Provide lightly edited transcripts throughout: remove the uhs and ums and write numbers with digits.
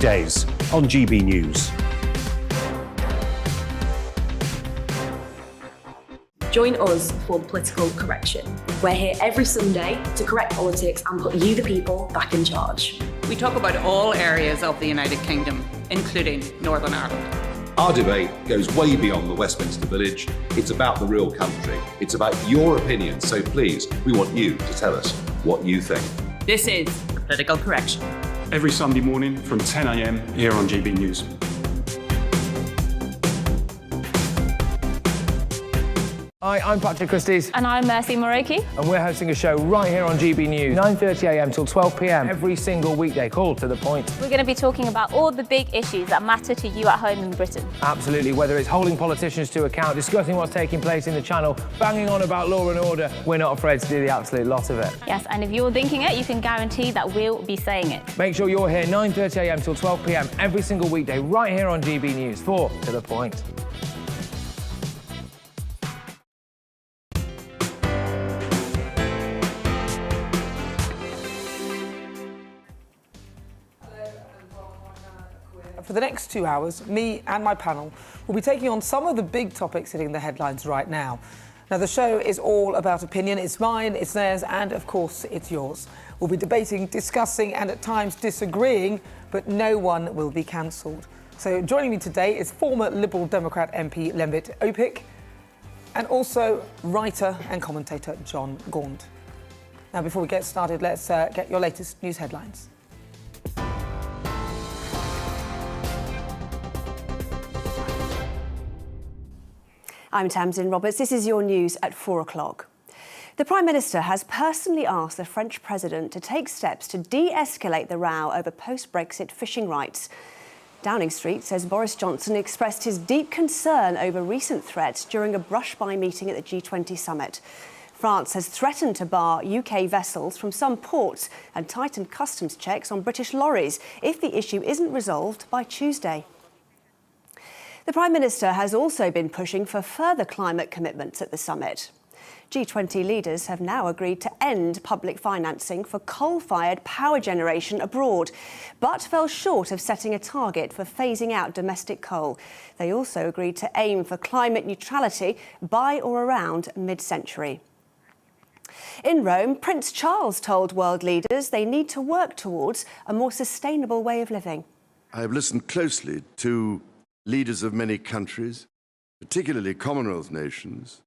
weekdays on GB News. Join us for Political Correction. We're here every Sunday to correct politics and put you, the people, back in charge. We talk about all areas of the United Kingdom, including Northern Ireland. Our debate goes way beyond the Westminster Village. It's about the real country. It's about your opinion. So please, we want you to tell us what you think. This is Political Correction. Every Sunday morning from 10 a.m. here on GB News. Hi, I'm Patrick Christie's. And I'm Mercy Moroki. And we're hosting a show right here on GB News, 9:30am till 12pm, every single weekday, called To The Point. We're going to be talking about all the big issues that matter to you at home in Britain. Absolutely, whether it's holding politicians to account, discussing what's taking place in the Channel, banging on about law and order, we're not afraid to do the absolute lot of it. Yes, and if you're thinking it, you can guarantee that we'll be saying it. Make sure you're here 9:30am till 12pm, every single weekday, right here on GB News for To The Point. For the next 2 hours, me and my panel will be taking on some of the big topics hitting the headlines right now. Now, the show is all about opinion. It's mine, it's theirs, and of course, it's yours. We'll be debating, discussing, and at times disagreeing, but no one will be cancelled. So joining me today is former Liberal Democrat MP Lembit Opik, and also writer and commentator John Gaunt. Now, before we get started, let's get your latest news headlines. I'm Tamsin Roberts. This is your news at 4 o'clock. The Prime Minister has personally asked the French President to take steps to de-escalate the row over post-Brexit fishing rights. Downing Street says Boris Johnson expressed his deep concern over recent threats during a brush-by meeting at the G20 summit. France has threatened to bar UK vessels from some ports and tighten customs checks on British lorries if the issue isn't resolved by Tuesday. The Prime Minister has also been pushing for further climate commitments at the summit. G20 leaders have now agreed to end public financing for coal-fired power generation abroad, but fell short of setting a target for phasing out domestic coal. They also agreed to aim for climate neutrality by or around mid-century. In Rome, Prince Charles told world leaders they need to work towards a more sustainable way of living. I have listened closely to leaders of many countries, particularly Commonwealth nations,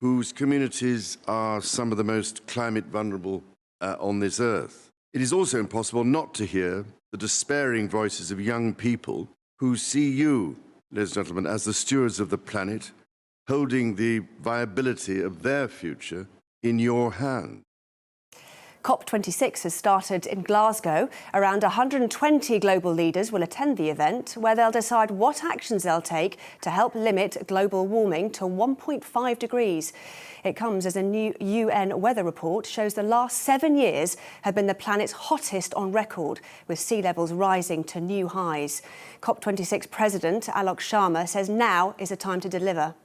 whose communities are some of the most climate vulnerable on this earth. It is also impossible not to hear the despairing voices of young people who see you, ladies and gentlemen, as the stewards of the planet, holding the viability of their future in your hand. COP26 has started in Glasgow. Around 120 global leaders will attend the event, where they'll decide what actions they'll take to help limit global warming to 1.5 degrees. It comes as a new UN weather report shows the last 7 years have been the planet's hottest on record, with sea levels rising to new highs. COP26 President Alok Sharma says now is the time to deliver.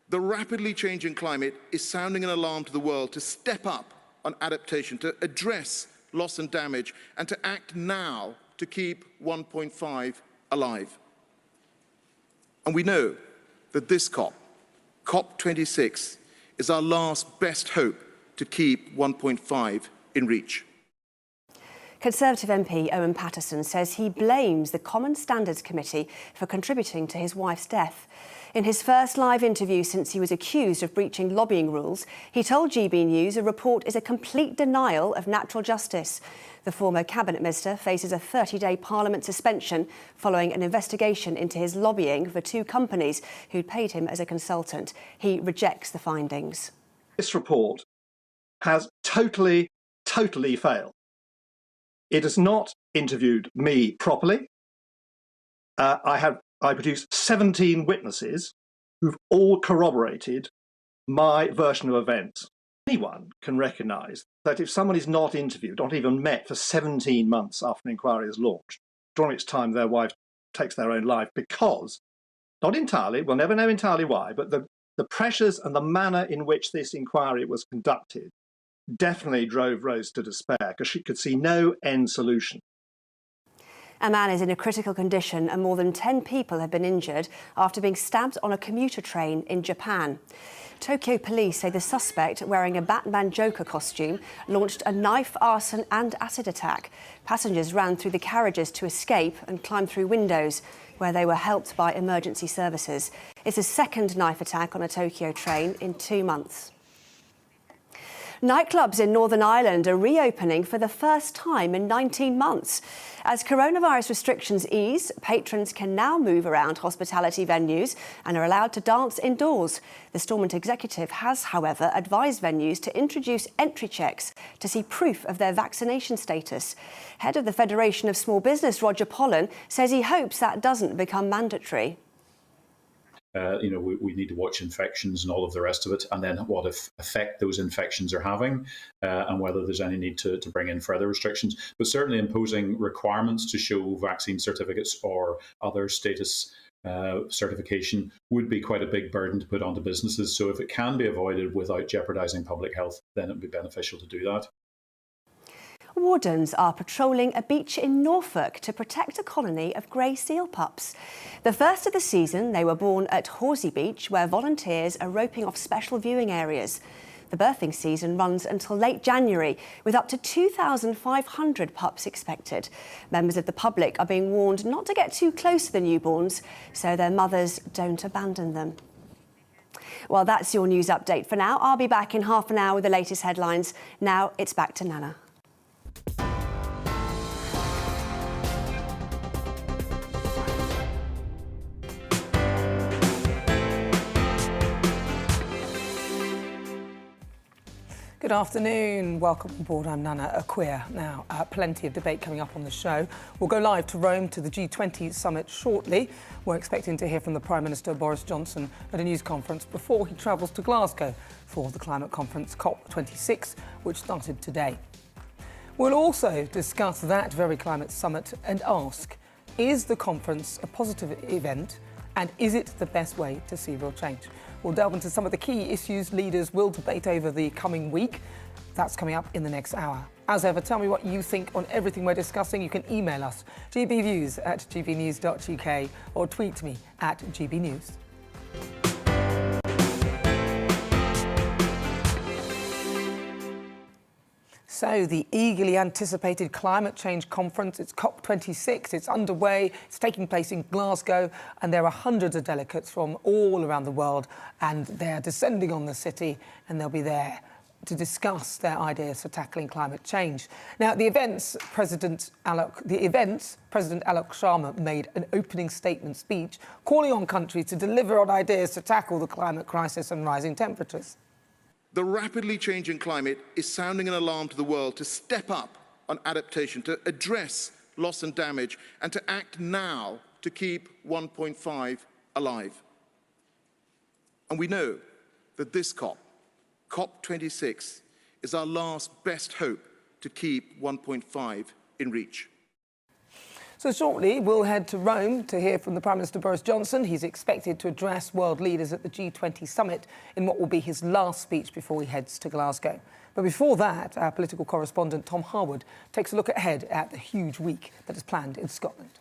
The rapidly changing climate is sounding an alarm to the world to step up on adaptation, to address loss and damage, and to act now to keep 1.5 alive. And we know that this COP26, is our last best hope to keep 1.5 in reach. Conservative MP Owen Paterson says he blames the Common Standards Committee for contributing to his wife's death. In his first live interview since he was accused of breaching lobbying rules, he told GB News a report is a complete denial of natural justice. The former Cabinet Minister faces a 30-day Parliament suspension following an investigation into his lobbying for two companies who'd paid him as a consultant. He rejects the findings. This report has totally failed. It has not interviewed me properly. I produced 17 witnesses who've all corroborated my version of events. Anyone can recognise that if someone is not interviewed, not even met for 17 months after an inquiry is launched, during which time their wife takes their own life because, not entirely, we'll never know entirely why, but the pressures and the manner in which this inquiry was conducted definitely drove Rose to despair because she could see no end solution. A man is in a critical condition and more than 10 people have been injured after being stabbed on a commuter train in Japan. Tokyo police say the suspect, wearing a Batman Joker costume, launched a knife, arson and acid attack. Passengers ran through the carriages to escape and climbed through windows, where they were helped by emergency services. It's a second knife attack on a Tokyo train in 2 months. Nightclubs in Northern Ireland are reopening for the first time in 19 months. As coronavirus restrictions ease, patrons can now move around hospitality venues and are allowed to dance indoors. The Stormont executive has, however, advised venues to introduce entry checks to see proof of their vaccination status. Head of the Federation of Small Business, Roger Pollen, says he hopes that doesn't become mandatory. We need to watch infections and all of the rest of it, and then what effect those infections are having, and whether there's any need to bring in further restrictions. But certainly imposing requirements to show vaccine certificates or other status certification would be quite a big burden to put onto businesses. So if it can be avoided without jeopardising public health, then it would be beneficial to do that. Wardens are patrolling a beach in Norfolk to protect a colony of grey seal pups. The first of the season, they were born at Horsey Beach, where volunteers are roping off special viewing areas. The birthing season runs until late January, with up to 2,500 pups expected. Members of the public are being warned not to get too close to the newborns, so their mothers don't abandon them. Well, that's your news update for now. I'll be back in half an hour with the latest headlines. Now it's back to Nana. Good afternoon. Welcome aboard. I'm Nana Akua. Now, plenty of debate coming up on the show. We'll go live to Rome to the G20 summit shortly. We're expecting to hear from the Prime Minister Boris Johnson at a news conference before he travels to Glasgow for the climate conference COP26, which started today. We'll also discuss that very climate summit and ask, is the conference a positive event and is it the best way to see real change? We'll delve into some of the key issues leaders will debate over the coming week. That's coming up in the next hour. As ever, tell me what you think on everything we're discussing. You can email us, gbnews@gbnews.uk, or tweet me @gbnews. So the eagerly anticipated climate change conference, it's COP26, it's underway, it's taking place in Glasgow, and there are hundreds of delegates from all around the world, and they're descending on the city, and they'll be there to discuss their ideas for tackling climate change. Now, President Alok Sharma made an opening statement speech calling on countries to deliver on ideas to tackle the climate crisis and rising temperatures. The rapidly changing climate is sounding an alarm to the world to step up on adaptation, to address loss and damage, and to act now to keep 1.5 alive. And we know that this COP26, is our last best hope to keep 1.5 in reach. So shortly, we'll head to Rome to hear from the Prime Minister Boris Johnson. He's expected to address world leaders at the G20 summit in what will be his last speech before he heads to Glasgow. But before that, our political correspondent Tom Harwood takes a look ahead at the huge week that is planned in Scotland.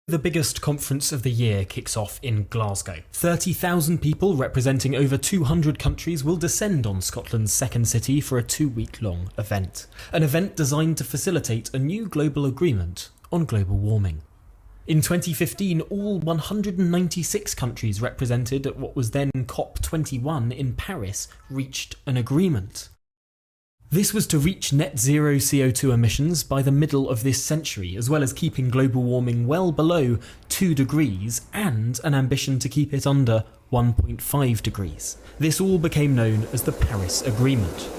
The biggest conference of the year kicks off in Glasgow. 30,000 people representing over 200 countries will descend on Scotland's second city for a 2-week-long event. An event designed to facilitate a new global agreement on global warming. In 2015, all 196 countries represented at what was then COP21 in Paris reached an agreement. This was to reach net zero CO2 emissions by the middle of this century, as well as keeping global warming well below 2 degrees and an ambition to keep it under 1.5 degrees. This all became known as the Paris Agreement.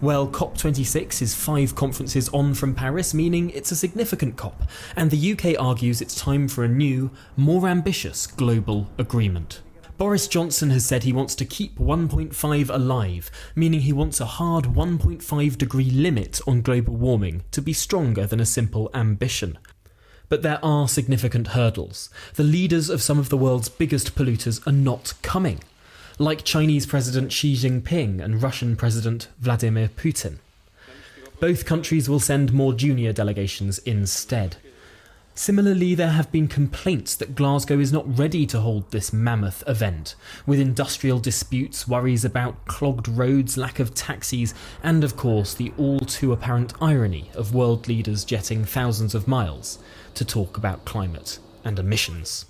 Well, COP26 is 5 conferences on from Paris, meaning it's a significant COP, and the UK argues it's time for a new, more ambitious global agreement. Boris Johnson has said he wants to keep 1.5 alive, meaning he wants a hard 1.5 degree limit on global warming to be stronger than a simple ambition. But there are significant hurdles. The leaders of some of the world's biggest polluters are not coming, like Chinese President Xi Jinping and Russian President Vladimir Putin. Both countries will send more junior delegations instead. Similarly, there have been complaints that Glasgow is not ready to hold this mammoth event, with industrial disputes, worries about clogged roads, lack of taxis, and of course the all too apparent irony of world leaders jetting thousands of miles to talk about climate and emissions.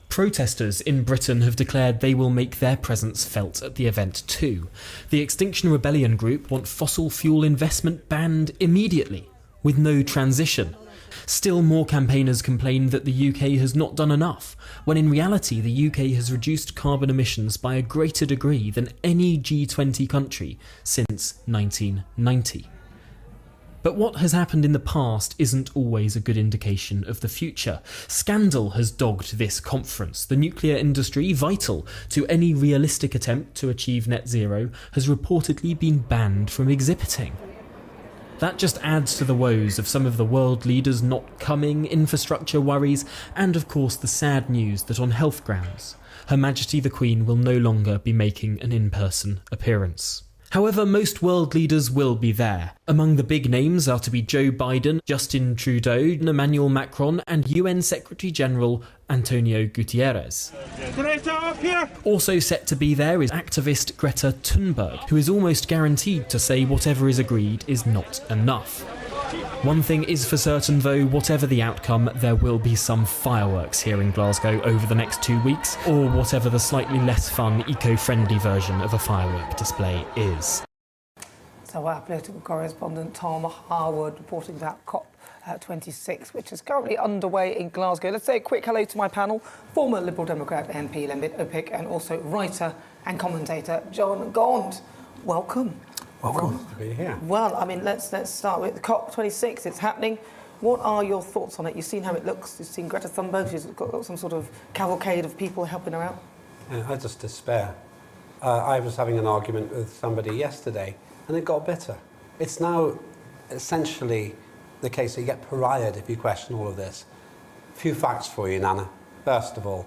Protesters in Britain have declared they will make their presence felt at the event too. The Extinction Rebellion group want fossil fuel investment banned immediately, with no transition. Still more campaigners complain that the UK has not done enough, when in reality the UK has reduced carbon emissions by a greater degree than any G20 country since 1990. But what has happened in the past isn't always a good indication of the future. Scandal has dogged this conference. The nuclear industry, vital to any realistic attempt to achieve net zero, has reportedly been banned from exhibiting. That just adds to the woes of some of the world leaders not coming, infrastructure worries, and of course the sad news that on health grounds, Her Majesty the Queen will no longer be making an in-person appearance. However, most world leaders will be there. Among the big names are to be Joe Biden, Justin Trudeau, Emmanuel Macron, and UN Secretary-General Antonio Guterres. Also set to be there is activist Greta Thunberg, who is almost guaranteed to say whatever is agreed is not enough. One thing is for certain though, whatever the outcome, there will be some fireworks here in Glasgow over the next 2 weeks, or whatever the slightly less fun, eco-friendly version of a firework display is. So our political correspondent Tom Harwood reporting about COP26, which is currently underway in Glasgow. Let's say a quick hello to my panel, former Liberal Democrat MP Lembit Opik and also writer and commentator John Gond. Welcome. Welcome to be here. Well, I mean, let's start with COP26. It's happening. What are your thoughts on it? You've seen how it looks. You've seen Greta Thunberg. She's got some sort of cavalcade of people helping her out. I just despair. I was having an argument with somebody yesterday, and it got bitter. It's now essentially the case that you get pariahed if you question all of this. A few facts for you, Nana. First of all,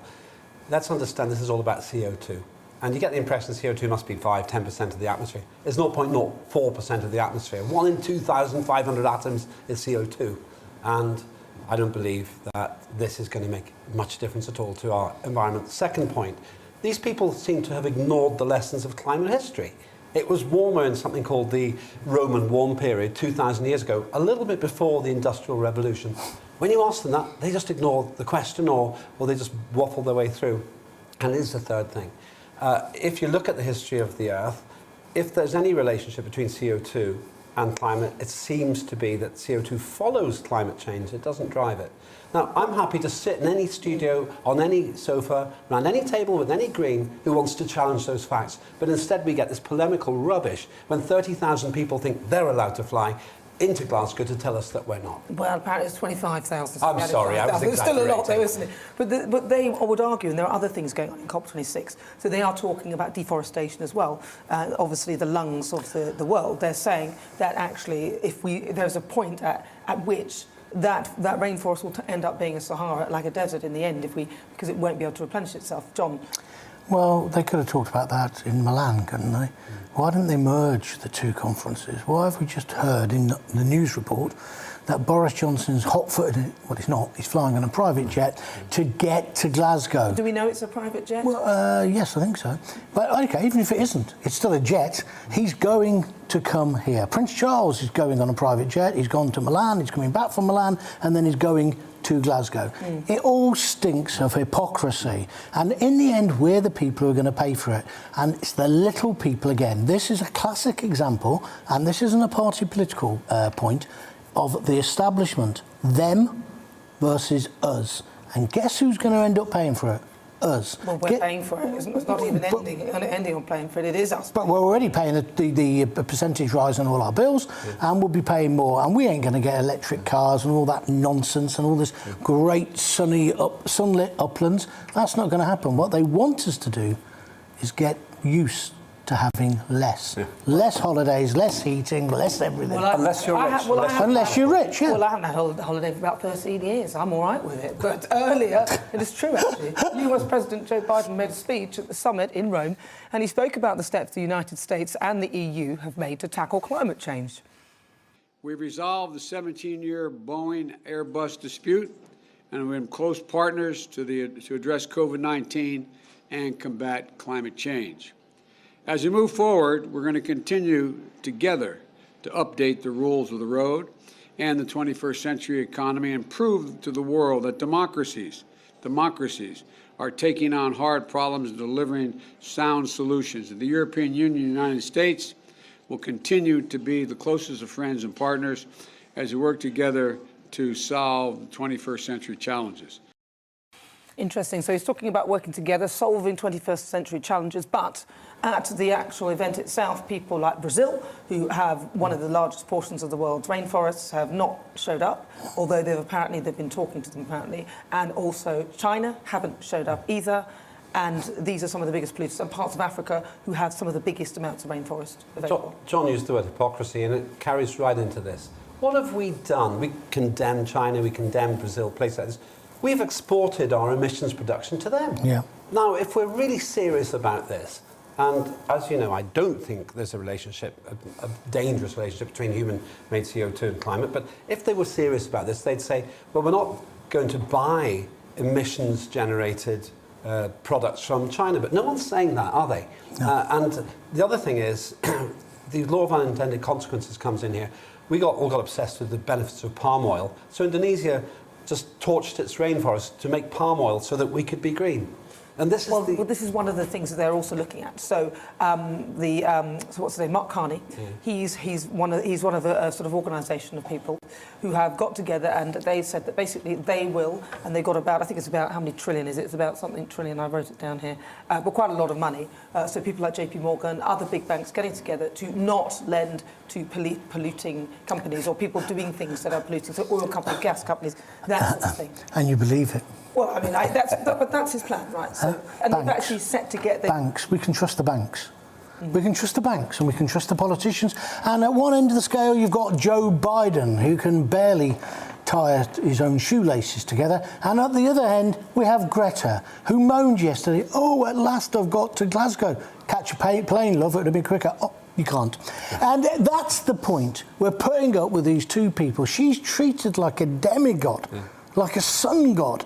let's understand this is all about CO2. And you get the impression CO2 must be 5-10% of the atmosphere. It's 0.04% of the atmosphere. 1 in 2,500 atoms is CO2. And I don't believe that this is going to make much difference at all to our environment. Second point, these people seem to have ignored the lessons of climate history. It was warmer in something called the Roman warm period 2,000 years ago, a little bit before the Industrial Revolution. When you ask them that, they just ignore the question or they just waffle their way through. And here's the third thing. If you look at the history of the Earth, if there's any relationship between CO2 and climate, it seems to be that CO2 follows climate change, it doesn't drive it. Now, I'm happy to sit in any studio, on any sofa, around any table with any green who wants to challenge those facts, but instead we get this polemical rubbish when 30,000 people think they're allowed to fly into Glasgow to tell us that we're not. Well, apparently it's 25,000. I'm sorry, I was exaggerating. It's still a lot though, isn't it? But they would argue, and there are other things going on in COP26, so they are talking about deforestation as well. Obviously the lungs of the world, they're saying that actually there's a point at which that rainforest will end up being a Sahara, like a desert in the end, because it won't be able to replenish itself. John? Well, they could have talked about that in Milan, couldn't they? Why didn't they merge the two conferences? Why have we just heard in the news report that Boris Johnson's hot-footed, well, he's not, he's flying on a private jet to get to Glasgow. Do we know it's a private jet? Well, yes, I think so. But, OK, even if it isn't, it's still a jet. He's going to come here. Prince Charles is going on a private jet. He's gone to Milan, he's coming back from Milan, and then he's going to Glasgow. It all stinks of hypocrisy. And in the end, we're the people who are going to pay for it. And it's the little people again. This is a classic example, and this isn't a party political point, of the establishment, them versus us. And guess who's going to end up paying for it? Us. Well, we're paying for it. It's not even ending on paying for it. It is us. But we're already paying the percentage rise on all our bills, and we'll be paying more. And we ain't going to get electric cars and all that nonsense and all this great sunlit uplands. That's not going to happen. What they want us to do is get used to having less. Less holidays, less heating, less everything. Unless you're rich. Unless you're rich, yeah. Well, I haven't had a holiday for about 13 years. I'm all right with it. But earlier, it is true, actually, US President Joe Biden made a speech at the summit in Rome, and he spoke about the steps the United States and the EU have made to tackle climate change. We've resolved the 17-year Boeing Airbus dispute, and we're in close partners to address COVID-19 and combat climate change. As we move forward, we're going to continue together to update the rules of the road and the 21st century economy and prove to the world that democracies are taking on hard problems and delivering sound solutions. The European Union and the United States will continue to be the closest of friends and partners as we work together to solve the 21st century challenges. Interesting. So he's talking about working together, solving 21st century challenges, but at the actual event itself, people like Brazil, who have one of the largest portions of the world's rainforests, have not showed up, although they've been talking to them apparently, and also China haven't showed up either. And these are some of the biggest polluters, and parts of Africa who have some of the biggest amounts of rainforest available. John used the word hypocrisy, and it carries right into this. What have we done? We condemn China, we condemn Brazil, places like this. We've exported our emissions production to them. Yeah. Now, if we're really serious about this, and as you know, I don't think there's a relationship, a dangerous relationship between human-made CO2 and climate, but if they were serious about this, they'd say, well, we're not going to buy emissions-generated products from China. But no one's saying that, are they? No. And the other thing is, the law of unintended consequences comes in here. We all got obsessed with the benefits of palm oil. So Indonesia just torched its rainforest to make palm oil so that we could be green. And this is well, this is one of the things that they're also looking at. So so what's his name, Mark Carney? Yeah. He's one of a sort of organisation of people who have got together, and they said that basically they will, and they got about, I think it's about, how many trillion is it? It's about something trillion. I wrote it down here, but quite a lot of money. So people like JP Morgan, other big banks getting together to not lend to polluting companies or people doing things that are polluting. So oil companies, gas companies, that sort of thing. And you believe it? Well, I mean, but that's his plan, right? So, and they've actually set to get... Banks, we can trust the banks. We can trust the banks and we can trust the politicians. And at one end of the scale, you've got Joe Biden, who can barely tie his own shoelaces together. And at the other end, we have Greta, who moaned yesterday, oh, at last I've got to Glasgow. Catch a plane, love, it would have been quicker. Oh, you can't. And that's the point. We're putting up with these two people. She's treated like a demigod, like a sun god.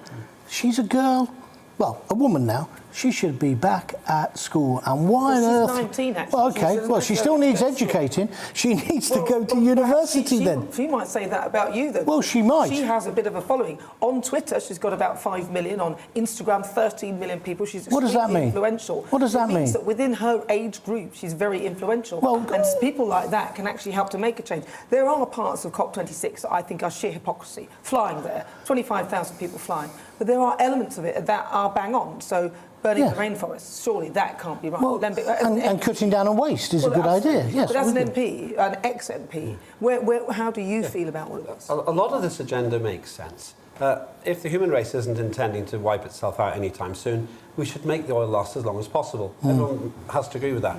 She's a girl, well, a woman now. She should be back at school. And why on earth? She's 19, actually. Well, okay, well, she still needs educating. She needs to go to university then. She might say that about you, though. Well, she might. She has a bit of a following. On Twitter, she's got about 5 million. On Instagram, 13 million people. She's extremely influential. What does that mean? It means that within her age group, she's very influential. Well, and people like that can actually help to make a change. There are parts of COP26 that I think are sheer hypocrisy. Flying there, 25,000 people flying. But there are elements of it that are bang on. So burning the rainforests, surely that can't be right. Well, and cutting down on waste is a good idea, yes. But as an MP, an ex-MP, how do you feel about all of this? A lot of this agenda makes sense. If the human race isn't intending to wipe itself out anytime soon, we should make the oil last as long as possible. Everyone has to agree with that.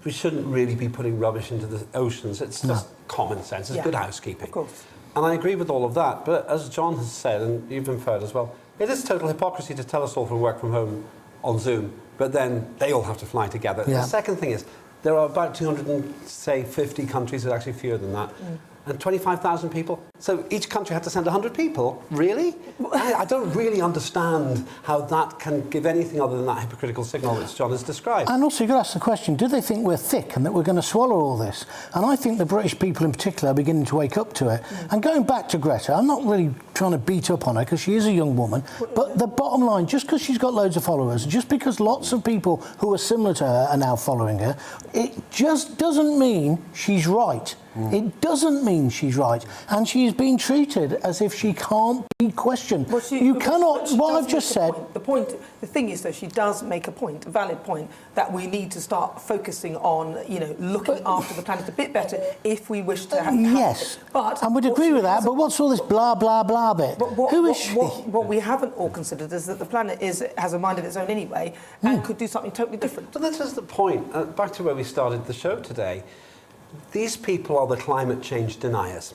We shouldn't really be putting rubbish into the oceans. It's just common sense. It's good housekeeping. Of course. And I agree with all of that. But as John has said, and you've inferred as well, it is total hypocrisy to tell us all to work from home on Zoom, but then they all have to fly together. The second thing is, there are about 250 countries, there's actually fewer than that, and 25,000 people. So each country had to send 100 people? Really? I don't really understand how that can give anything other than that hypocritical signal that John has described. And also, you've got to ask the question, do they think we're thick and that we're going to swallow all this? And I think the British people in particular are beginning to wake up to it. And going back to Greta, I'm not really trying to beat up on her because she is a young woman, but the bottom line, just because she's got loads of followers, just because lots of people who are similar to her are now following her, it just doesn't mean she's right. It doesn't mean she's right. And she's being treated as if she can't be questioned. Well, you cannot, what I've just said... The thing is, though, she does make a point, a valid point, that we need to start focusing on, looking after the planet a bit better if we wish to have... Yes, and we'd agree with that, but what's all this blah, blah, blah bit? Who is she? What we haven't all considered is that the planet has a mind of its own anyway and could do something totally different. But this is the point. Back to where we started the show today. These people are the climate change deniers.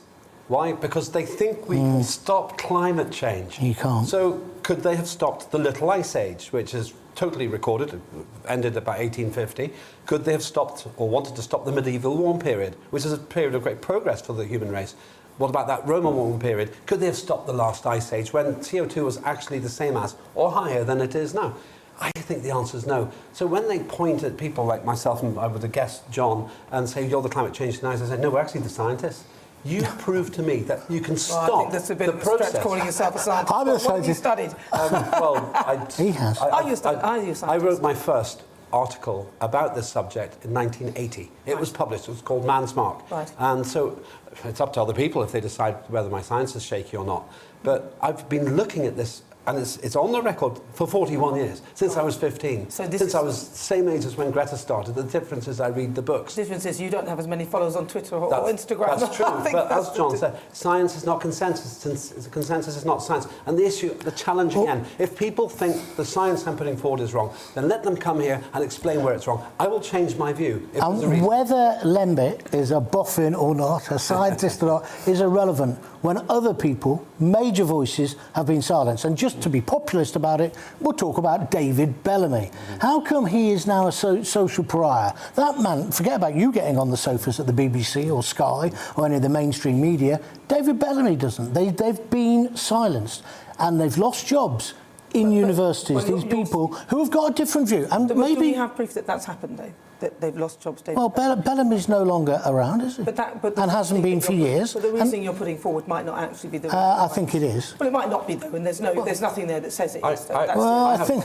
Why? Because they think we can stop climate change. You can't. So could they have stopped the Little Ice Age, which is totally recorded, it ended about 1850? Could they have stopped or wanted to stop the medieval warm period, which is a period of great progress for the human race? What about that Roman warm period? Could they have stopped the last ice age when CO2 was actually the same as or higher than it is now? I think the answer is no. So when they point at people like myself, and I would have guessed John, and say, you're the climate change deniers, I say, no, we're actually the scientists. You prove to me that you can stop I think that's a bit the of a process. stretch calling yourself a scientist. I'm a What have you scientist. studied? He has. I wrote my first article about this subject in 1980. It was published. It was called Man's Mark. Right. And so it's up to other people if they decide whether my science is shaky or not. But I've been looking at this, and it's on the record for 41 years, since I was 15. Since I was the same age as when Greta started. The difference is I read the books. The difference is you don't have as many followers on Twitter or Instagram. That's true, I think but that's as John said, science is not consensus. Consensus is not science. And the issue, the challenge again, if people think the science I'm putting forward is wrong, then let them come here and explain where it's wrong. I will change my view. If there's a reason. Whether Lembit is a boffin or not, a scientist or not, is irrelevant when other people, major voices, have been silenced. And just to be populist about it, we'll talk about David Bellamy. How come he is now a social pariah? That man, forget about you getting on the sofas at the BBC or Sky or any of the mainstream media, David Bellamy doesn't. They've been silenced and they've lost jobs in universities, these people who have got a different view. And maybe do we have proof that that's happened, though? That they've lost jobs, David? Well, Bellamy's no longer around, is he? And hasn't been for years. But the reasoning you're putting forward might not actually be the I think it is. Well, it might not be, though, and there's nothing there that says it is. I think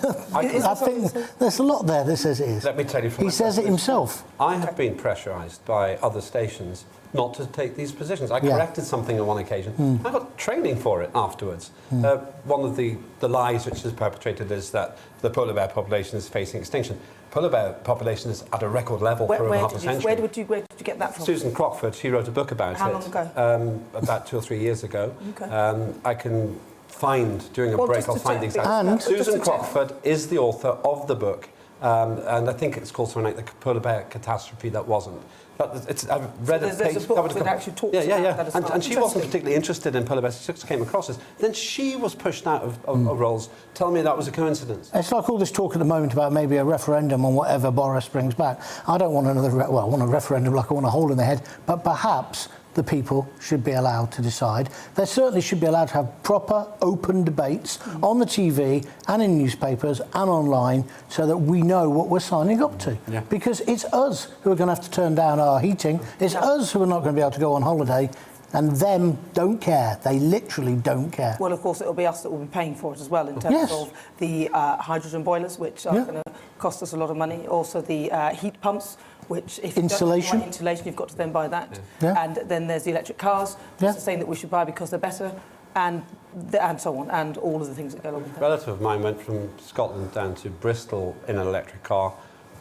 there's a lot there that says it is. Let me tell you from He says it himself. I have been pressurised by other stations not to take these positions. I corrected something on one occasion. I got training for it afterwards. One of the lies which is perpetrated is that the polar bear population is facing extinction. Polar bear population is at a record level for over half a century. Where did you get that from? Susan Crockford, she wrote a book about it. How long ago? About 2 or 3 years ago. Okay. I can find, during a break, I'll find the exact... Susan Crockford is the author of the book, and I think it's called something like The Polar Bear Catastrophe That Wasn't. But I've read a page. That actually talks about that. And she wasn't particularly interested in polar bears. She just came across this. Then she was pushed out of roles. Tell me that was a coincidence. It's like all this talk at the moment about maybe a referendum on whatever Boris brings back. I don't want another, I want a referendum like I want a hole in the head, but perhaps the people should be allowed to decide. They certainly should be allowed to have proper, open debates on the TV and in newspapers and online so that we know what we're signing up to. Yeah. Because it's us who are going to have to turn down our heating. It's us who are not going to be able to go on holiday. And them don't care. They literally don't care. Well, of course, it'll be us that will be paying for it as well in terms of the hydrogen boilers, which are going to cost us a lot of money. Also, the heat pumps, which if you don't have insulation, you've got to then buy that. And then there's the electric cars, which is saying that we should buy because they're better, and so on, and all of the things that go along with that. A relative of mine went from Scotland down to Bristol in an electric car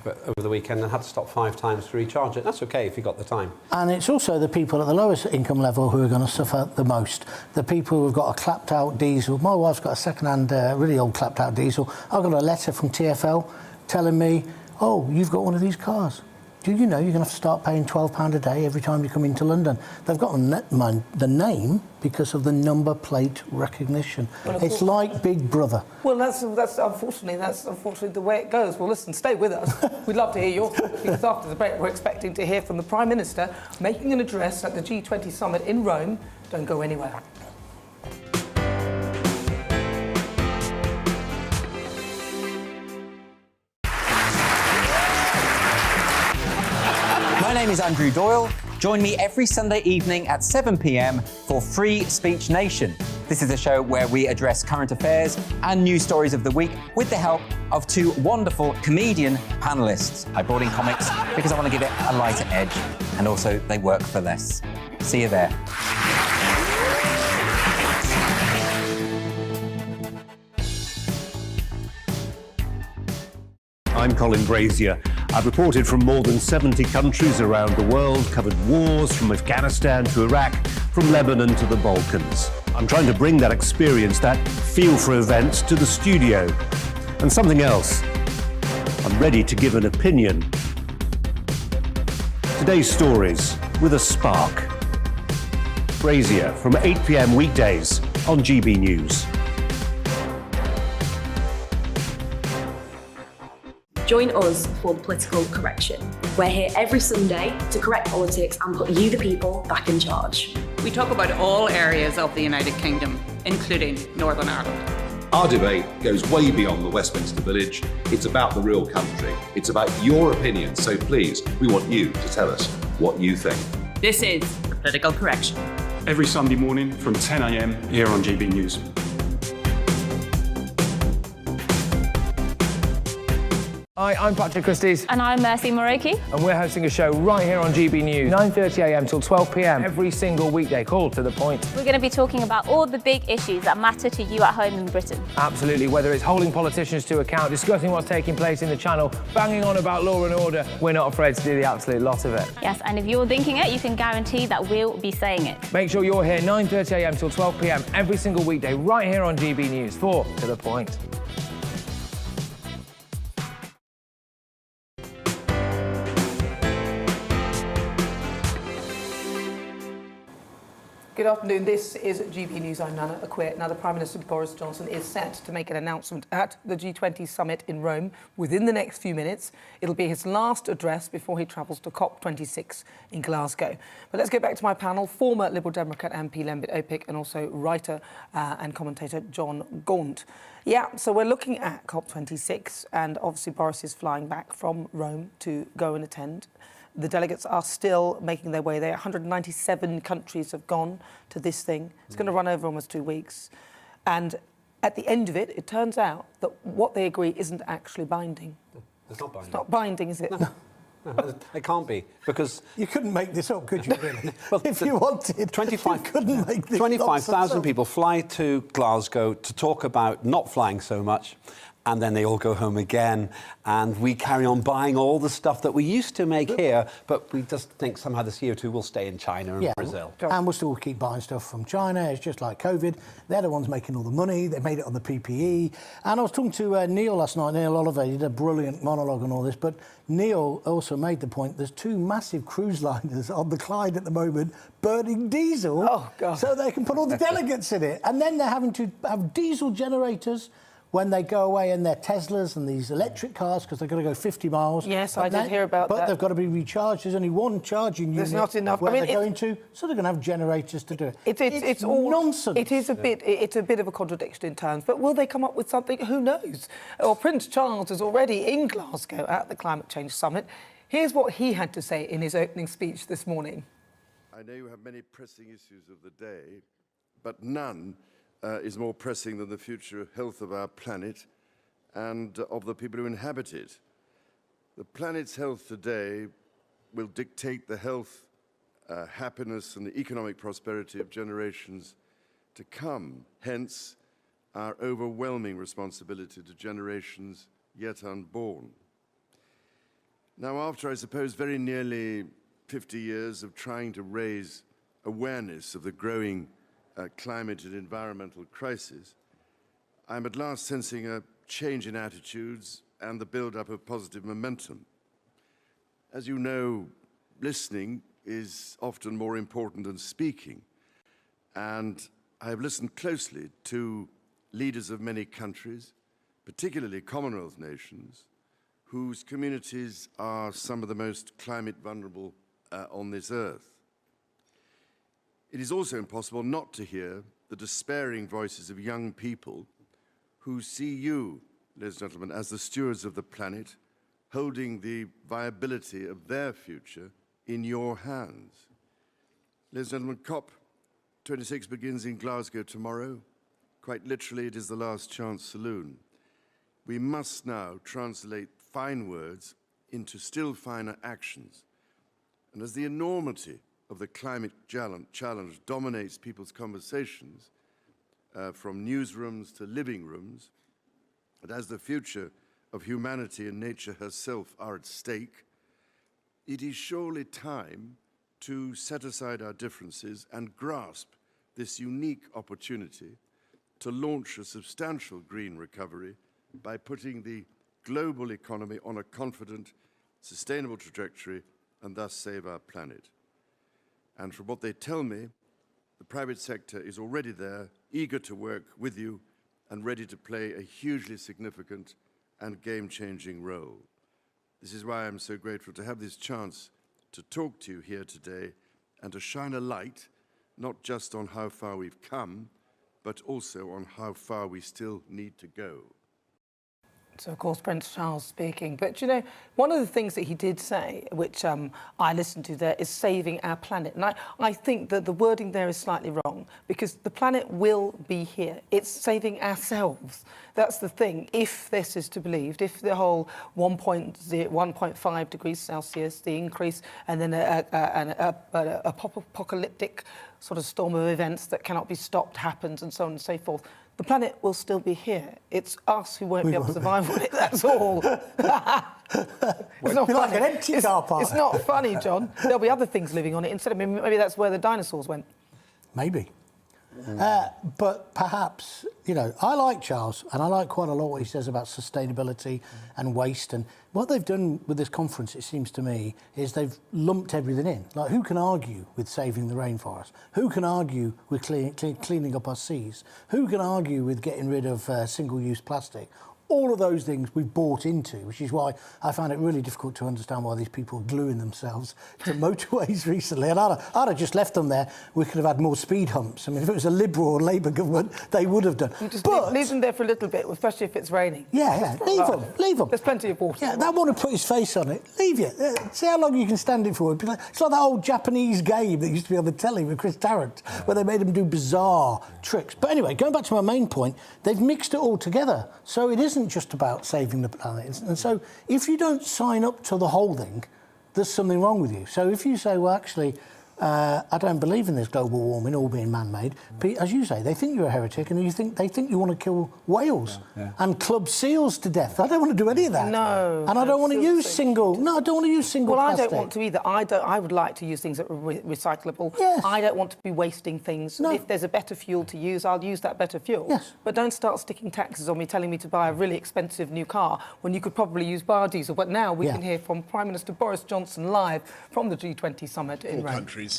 over the weekend and had to stop 5 times to recharge it. That's okay if you got the time. And it's also the people at the lowest income level who are going to suffer the most. The people who've got a clapped out diesel. My wife's got a second-hand, really old clapped out diesel. I got a letter from TfL telling me, oh, you've got one of these cars. Do you know you're going to have to start paying £12 a day every time you come into London? They've got the name because of the number plate recognition. Well, it's like Big Brother. Well, that's unfortunately the way it goes. Well, listen, stay with us. We'd love to hear your thoughts because after the break, we're expecting to hear from the Prime Minister making an address at the G20 summit in Rome. Don't go anywhere. My name is Andrew Doyle. Join me every Sunday evening at 7 p.m. for Free Speech Nation. This is a show where we address current affairs and news stories of the week with the help of 2 wonderful comedian panellists. I brought in comics because I want to give it a lighter edge, and also they work for less. See you there. I'm Colin Brazier. I've reported from more than 70 countries around the world, covered wars from Afghanistan to Iraq, from Lebanon to the Balkans. I'm trying to bring that experience, that feel for events, to the studio. And something else. I'm ready to give an opinion. Today's stories with a spark. Brazier from 8 p.m. weekdays on GB News. Join us for Political Correction. We're here every Sunday to correct politics and put you, the people, back in charge. We talk about all areas of the United Kingdom, including Northern Ireland. Our debate goes way beyond the Westminster Village. It's about the real country. It's about your opinion. So please, we want you to tell us what you think. This is Political Correction. Every Sunday morning from 10 a.m. here on GB News. Hi, I'm Patrick Christie's. And I'm Mercy Moroki. And we're hosting a show right here on GB News, 9:30am till 12pm, every single weekday, called to the point. We're going to be talking about all the big issues that matter to you at home in Britain. Absolutely, whether it's holding politicians to account, discussing what's taking place in the Channel, banging on about law and order, we're not afraid to do the absolute lot of it. Yes, and if you're thinking it, you can guarantee that we'll be saying it. Make sure you're here 9:30am till 12pm, every single weekday, right here on GB News, for To The Point. Good afternoon. This is GB News. I'm Nana Akua. Now, the Prime Minister Boris Johnson is set to make an announcement at the G20 summit in Rome within the next few minutes. It'll be his last address before he travels to COP26 in Glasgow. But let's get back to my panel. Former Liberal Democrat MP Lembit Opik and also writer and commentator John Gaunt. Yeah, so we're looking at COP26, and obviously Boris is flying back from Rome to go and attend. The delegates are still making their way there. 197 countries have gone to this thing. It's going to run over almost 2 weeks. And at the end of it, it turns out that what they agree isn't actually binding. It's not binding. It's not binding, is it? No, it can't be, because... You couldn't make this up, could you, really? Well, if you wanted, you couldn't make this 25,000 people fly to Glasgow to talk about not flying so much, and then they all go home again, and we carry on buying all the stuff that we used to make here, but we just think somehow the CO2 will stay in China and Brazil. And we'll still keep buying stuff from China. It's just like COVID. They're the ones making all the money. They made it on the PPE. And I was talking to Neil last night, Neil Oliver. He did a brilliant monologue on all this, but Neil also made the point there's two massive cruise liners on the Clyde at the moment burning diesel so they can put all the delegates in it. And then they're having to have diesel generators when they go away in their Teslas and these electric cars, because they're going to go 50 miles. Yes, I did hear about that. But they've got to be recharged. There's only one charging unit. There's not enough. Where they're going to, so they're going to have generators to do it. It's all nonsense. It is a bit. It's a bit of a contradiction in terms. But will they come up with something? Who knows? Well, Prince Charles is already in Glasgow at the Climate Change Summit. Here's what he had to say in his opening speech this morning. I know you have many pressing issues of the day, but none is more pressing than the future health of our planet and of the people who inhabit it. The planet's health today will dictate the health, happiness and the economic prosperity of generations to come. Hence, our overwhelming responsibility to generations yet unborn. Now, after, I suppose, very nearly 50 years of trying to raise awareness of the growing climate and environmental crisis, I'm at last sensing a change in attitudes and the build-up of positive momentum. As you know, listening is often more important than speaking, and I have listened closely to leaders of many countries, particularly Commonwealth nations, whose communities are some of the most climate vulnerable on this earth. It is also impossible not to hear the despairing voices of young people who see you, ladies and gentlemen, as the stewards of the planet, holding the viability of their future in your hands. Ladies and gentlemen, COP26 begins in Glasgow tomorrow. Quite literally, it is the last chance saloon. We must now translate fine words into still finer actions. And as the enormity of the climate challenge dominates people's conversations, from newsrooms to living rooms, and as the future of humanity and nature herself are at stake, it is surely time to set aside our differences and grasp this unique opportunity to launch a substantial green recovery by putting the global economy on a confident, sustainable trajectory and thus save our planet. And from what they tell me, The private sector is already there, eager to work with you and ready to play a hugely significant and game-changing role. This is why I'm so grateful to have this chance to talk to you here today and to shine a light not just on how far we've come, but also on how far we still need to go. So, of course, Prince Charles speaking. But, you know, one of the things that he did say, which I listened to there, is saving our planet. And I think that the wording there is slightly wrong, because the planet will be here. It's saving ourselves. That's the thing. If this is to be believed, if the whole 1.5 degrees Celsius, the increase, and then an apocalyptic sort of storm of events that cannot be stopped happens, and so on and so forth, the planet will still be here. It's us who won't be able to survive on it, that's all. It's not like an empty car park. It's not funny, John. There'll be other things living on it instead of... Maybe that's where the dinosaurs went. Maybe. But perhaps, you know, I like Charles, and I like quite a lot what he says about sustainability and waste. And what they've done with this conference, it seems to me, is they've lumped everything in. Like, who can argue with saving the rainforest? Who can argue with cleaning up our seas? Who can argue with getting rid of single-use plastic? All of those things we've bought into, which is why I found it really difficult to understand why these people are gluing themselves to motorways recently. And I'd have just left them there. We could have had more speed humps. I mean, if it was a Liberal or Labour government, they would have done. You just leave them there for a little bit, especially if it's raining. Yeah, leave them. There's plenty of water. Yeah, that want to put his face on it. Leave you. See how long you can stand it for. It's like that old Japanese game that used to be on the telly with Chris Tarrant, where they made him do bizarre tricks. But anyway, going back to my main point, they've mixed it all together. So it isn't just about saving the planet. And so if you don't sign up to the whole thing, there's something wrong with you. So if you say, well, actually, I don't believe in this global warming all being man-made, as you say, they think you're a heretic, and they think you want to kill whales and club seals to death. I don't want to do any of that. No. And I don't want to use single plastic. Well, I don't want to either. I would like to use things that are recyclable. Yes. I don't want to be wasting things. No. If there's a better fuel to use, I'll use that better fuel. Yes. But don't start sticking taxes on me, telling me to buy a really expensive new car when you could probably use biodiesel. But now we can hear from Prime Minister Boris Johnson live from the G20 summit in Rome. 4 countries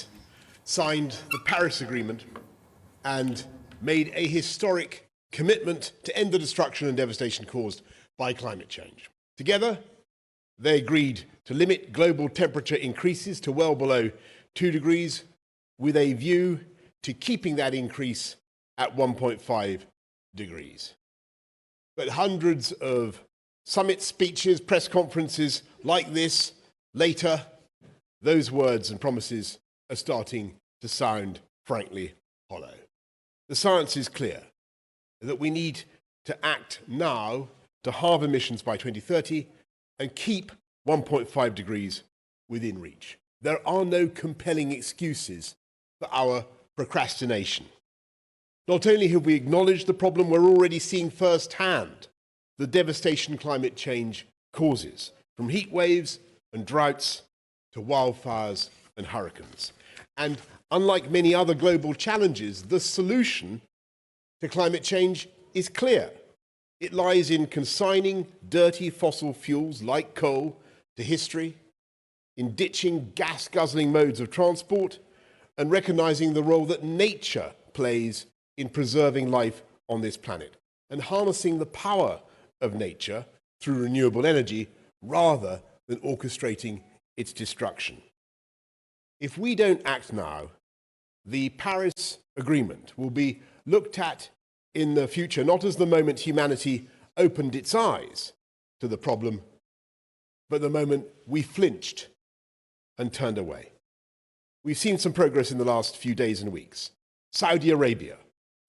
signed the Paris Agreement and made a historic commitment to end the destruction and devastation caused by climate change. Together, they agreed to limit global temperature increases to well below 2 degrees, with a view to keeping that increase at 1.5 degrees. But hundreds of summit speeches, press conferences like this, later, those words and promises are starting to sound, frankly, hollow. The science is clear that we need to act now to halve emissions by 2030 and keep 1.5 degrees within reach. There are no compelling excuses for our procrastination. Not only have we acknowledged the problem, we're already seeing firsthand the devastation climate change causes, from heat waves and droughts to wildfires and hurricanes. And unlike many other global challenges, the solution to climate change is clear. It lies in consigning dirty fossil fuels like coal to history, in ditching gas-guzzling modes of transport, and recognizing the role that nature plays in preserving life on this planet, and harnessing the power of nature through renewable energy rather than orchestrating its destruction. If we don't act now, the Paris Agreement will be looked at in the future not as the moment humanity opened its eyes to the problem, but the moment we flinched and turned away. We've seen some progress in the last few days and weeks. Saudi Arabia,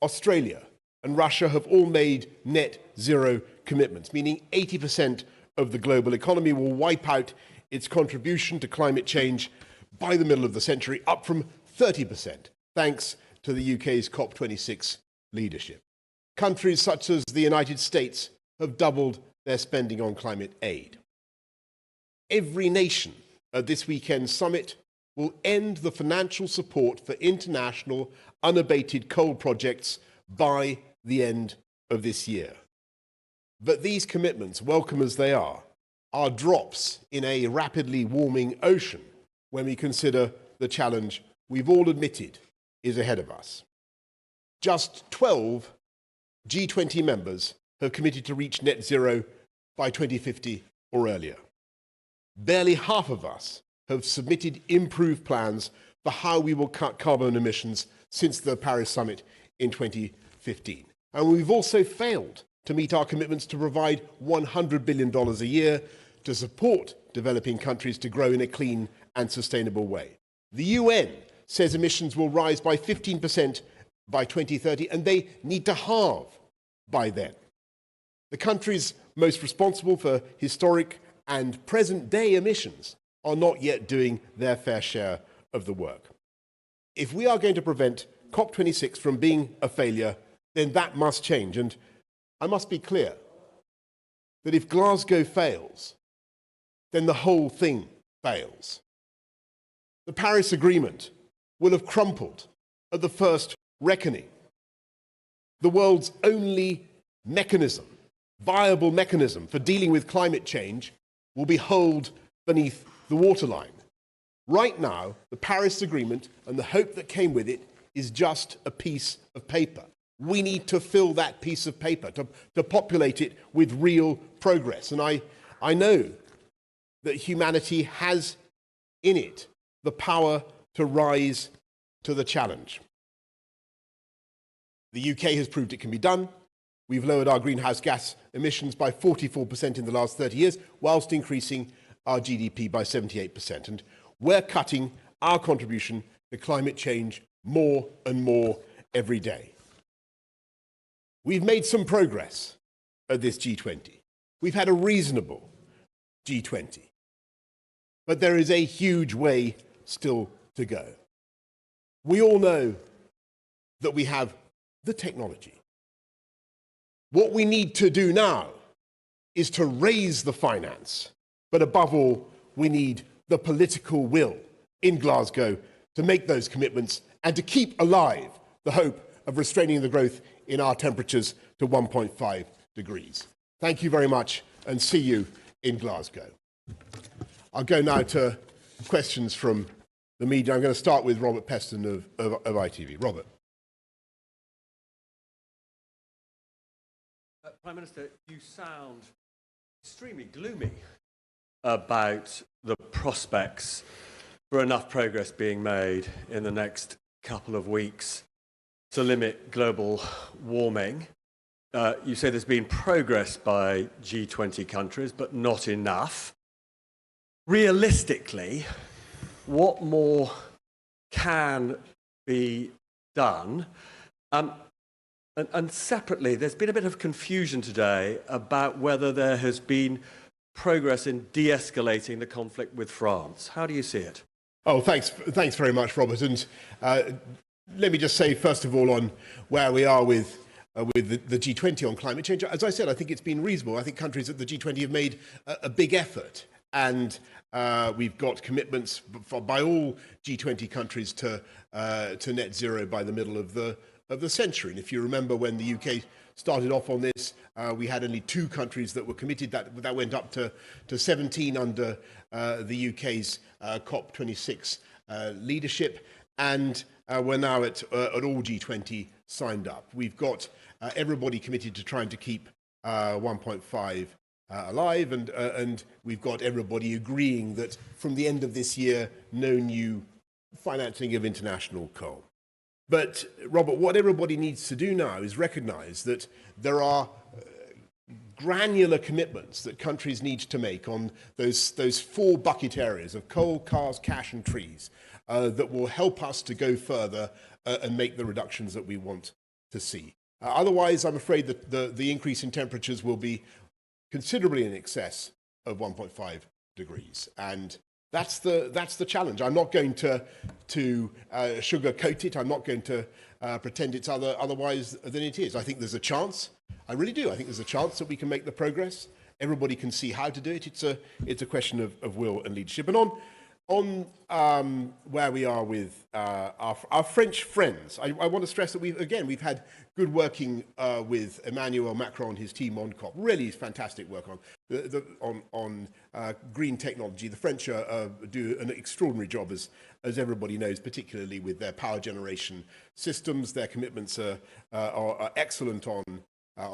Australia, and Russia have all made net zero commitments, meaning 80% of the global economy will wipe out its contribution to climate change by the middle of the century, up from 30%, thanks to the UK's COP26 leadership. Countries such as the United States have doubled their spending on climate aid. Every nation at this weekend's summit will end the financial support for international unabated coal projects by the end of this year. But these commitments, welcome as they are drops in a rapidly warming ocean when we consider the challenge we've all admitted is ahead of us. Just 12 G20 members have committed to reach net zero by 2050 or earlier. Barely half of us have submitted improved plans for how we will cut carbon emissions since the Paris summit in 2015. And we've also failed to meet our commitments to provide $100 billion a year to support developing countries to grow in a clean and sustainable way. The UN says emissions will rise by 15% by 2030, and they need to halve by then. The countries most responsible for historic and present-day emissions are not yet doing their fair share of the work. If we are going to prevent COP26 from being a failure, then that must change. And I must be clear that if Glasgow fails, then the whole thing fails. The Paris Agreement will have crumpled at the first reckoning. The world's only mechanism, viable mechanism for dealing with climate change will be holed beneath the waterline. Right now, the Paris Agreement and the hope that came with it is just a piece of paper. We need to fill that piece of paper, to populate it with real progress. And I know that humanity has in it the power to rise to the challenge. The UK has proved it can be done. We've lowered our greenhouse gas emissions by 44% in the last 30 years, whilst increasing our GDP by 78%. And we're cutting our contribution to climate change more and more every day. We've made some progress at this G20. We've had a reasonable G20. But there is a huge way still to go. We all know that we have the technology. What we need to do now is to raise the finance, but above all, we need the political will in Glasgow to make those commitments and to keep alive the hope of restraining the growth in our temperatures to 1.5 degrees. Thank you very much, and see you in Glasgow. I'll go now to questions from the media. I'm going to start with Robert Peston of ITV. Robert. Prime Minister, you sound extremely gloomy about the prospects for enough progress being made in the next couple of weeks to limit global warming. You say there's been progress by G20 countries, but not enough. Realistically, what more can be done? And separately, there's been a bit of confusion today about whether there has been progress in de-escalating the conflict with France. How do you see it? Oh, thanks very much, Robert. And let me just say, first of all, on where we are with the G20 on climate change. As I said, I think it's been reasonable. I think countries at the G20 have made a big effort. And we've got commitments by all G20 countries to net zero by the middle of the century. And if you remember when the UK started off on this, we had only 2 countries that were committed. That went up to 17 under the UK's COP26 leadership. And we're now at all G20 signed up. We've got everybody committed to trying to keep 1.5 alive, and we've got everybody agreeing that from the end of this year, no new financing of international coal. But, Robert, what everybody needs to do now is recognise that there are granular commitments that countries need to make on those 4 bucket areas of coal, cars, cash and trees that will help us to go further and make the reductions that we want to see. Otherwise, I'm afraid that the increase in temperatures will be considerably in excess of 1.5 degrees. And that's the challenge. I'm not going to sugarcoat it. I'm not going to pretend it's otherwise than it is. I think there's a chance. I really do. I think there's a chance that we can make the progress. Everybody can see how to do it. It's a question of will and leadership. And on On where we are with our French friends, I want to stress that we've had good working with Emmanuel Macron and his team on COP. Really fantastic work on green technology. The French do an extraordinary job, as everybody knows, particularly with their power generation systems. Their commitments are excellent on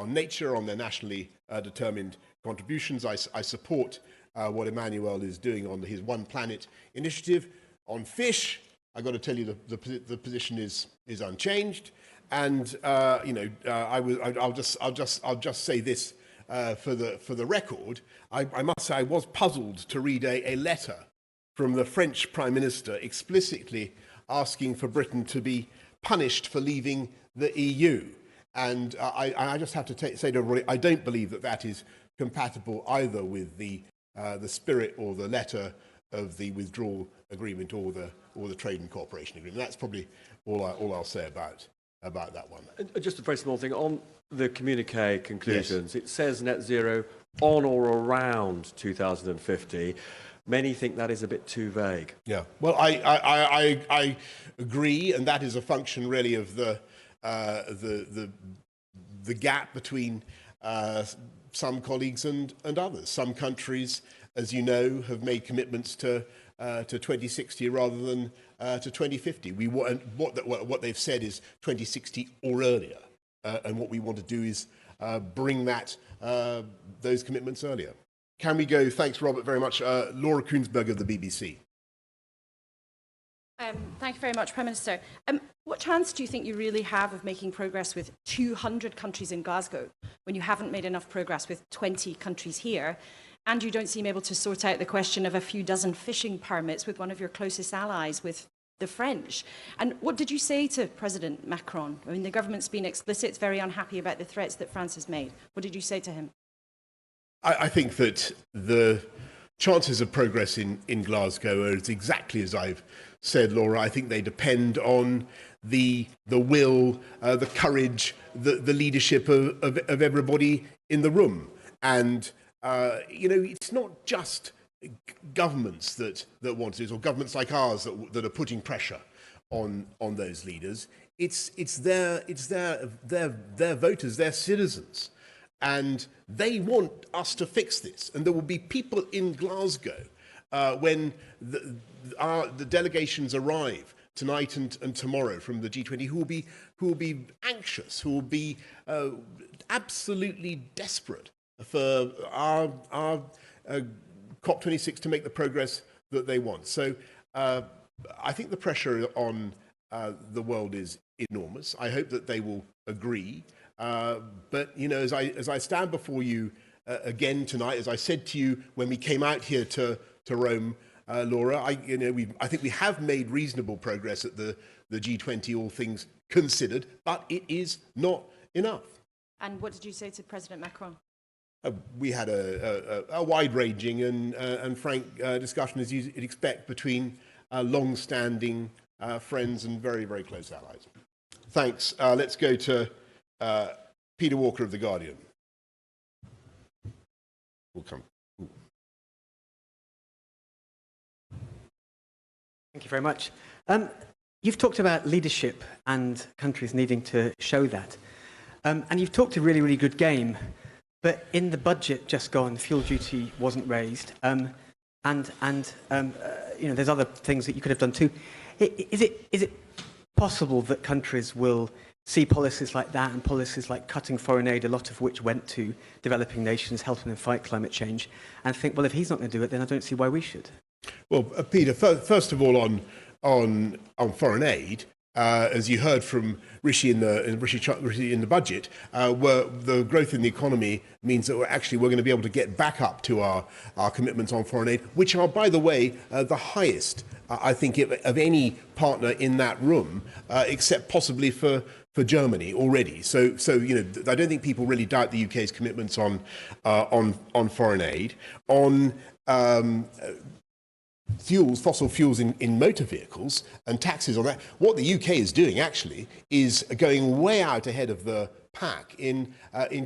nature, on their nationally determined contributions. I support what Emmanuel is doing on his One Planet initiative. On fish, I've got to tell you the position is unchanged. And I'll just say this for the record. I must say I was puzzled to read a letter from the French Prime Minister explicitly asking for Britain to be punished for leaving the EU. And I just have to say to everybody, I don't believe that is compatible either with the spirit or the letter of the withdrawal agreement or the trade and cooperation agreement. That's probably all I'll say about that one. Just a very small thing on the communiqué conclusions. Yes. It says net zero on or around 2050. Many think that is a bit too vague. Yeah. Well, I agree, and that is a function really of the gap between some colleagues and others. Some countries, as you know, have made commitments to 2060 rather than to 2050. What they've said is 2060 or earlier, and what we want to do is bring those commitments earlier. Can we go? Thanks, Robert, very much. Laura Koonsberg of the BBC. Thank you very much, Prime Minister. What chance do you think you really have of making progress with 200 countries in Glasgow when you haven't made enough progress with 20 countries here, and you don't seem able to sort out the question of a few dozen fishing permits with one of your closest allies, with the French? And what did you say to President Macron? I mean, the government's been explicit, it's very unhappy about the threats that France has made. What did you say to him? I think that the chances of progress in Glasgow are exactly as I've said, Laura. I think they depend on the will, the courage, the leadership of everybody in the room. And, it's not just governments that want it, or governments like ours that are putting pressure on those leaders. It's their voters, their citizens. And they want us to fix this. And there will be people in Glasgow when the delegations arrive tonight and tomorrow from the G20 who will be anxious, who will be absolutely desperate for our COP26 to make the progress that they want. So I think the pressure on the world is enormous. I hope that they will agree. But as I stand before you again tonight, as I said to you when we came out here to Rome, Laura, I think we have made reasonable progress at the G20, all things considered, but it is not enough. And what did you say to President Macron? We had a wide-ranging and frank discussion, as you'd expect, between long-standing friends and very, very close allies. Thanks. Let's go to Peter Walker of The Guardian. Will come. Thank you very much. You've talked about leadership and countries needing to show that. And you've talked a really, really good game. But in the budget just gone, fuel duty wasn't raised. There's other things that you could have done too. Is it possible that countries will see policies like that and policies like cutting foreign aid, a lot of which went to developing nations, helping them fight climate change, and think, well, if he's not going to do it, then I don't see why we should? Well, Peter, first of all, on foreign aid, as you heard from Rishi in the budget, where the growth in the economy means that we're going to be able to get back up to our commitments on foreign aid, which are, by the way, the highest, I think, of any partner in that room, except possibly for Germany already. So I don't think people really doubt the UK's commitments on foreign aid. On fossil fuels in motor vehicles and taxes on that. What the UK is doing actually is going way out ahead of the pack in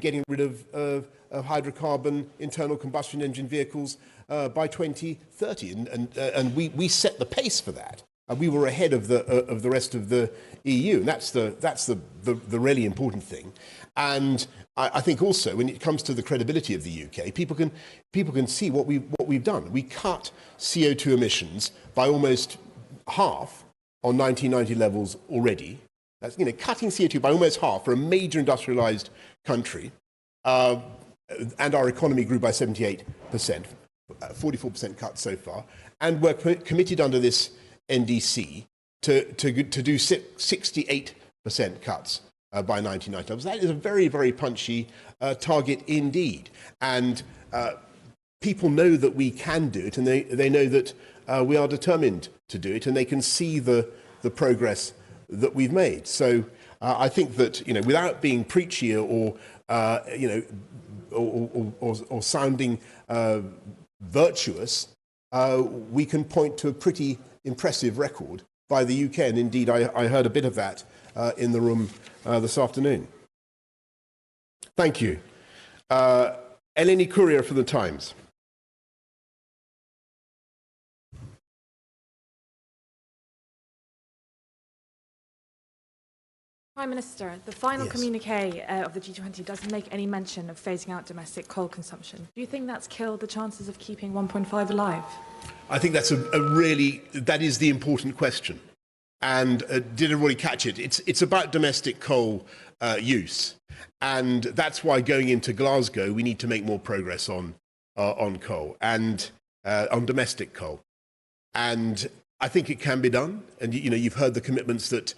getting rid of hydrocarbon internal combustion engine vehicles by 2030, and we set the pace for that. We were ahead of the rest of the EU, and that's the really important thing. And I think also when it comes to the credibility of the UK, people can see what we've done. We cut CO2 emissions by almost half on 1990 levels already. That's cutting CO2 by almost half for a major industrialised country, and our economy grew by 78%, 44% cut so far, and we're committed under this NDC to do 68% cuts by 1990 levels. That is a very, very punchy target indeed. And people know that we can do it, and they know that we are determined to do it, and they can see the progress that we've made. So I think that, without being preachy or sounding virtuous, we can point to a pretty impressive record by the UK. And indeed, I heard a bit of that in the room this afternoon. Thank you. Eleni Courier for The Times. Prime Minister, the final communiqué of the G20 doesn't make any mention of phasing out domestic coal consumption. Do you think that's killed the chances of keeping 1.5 alive? I think that's that is the important question. And did everybody catch it? It's about domestic coal use. And that's why going into Glasgow, we need to make more progress on coal and on domestic coal. And I think it can be done, and you've heard the commitments that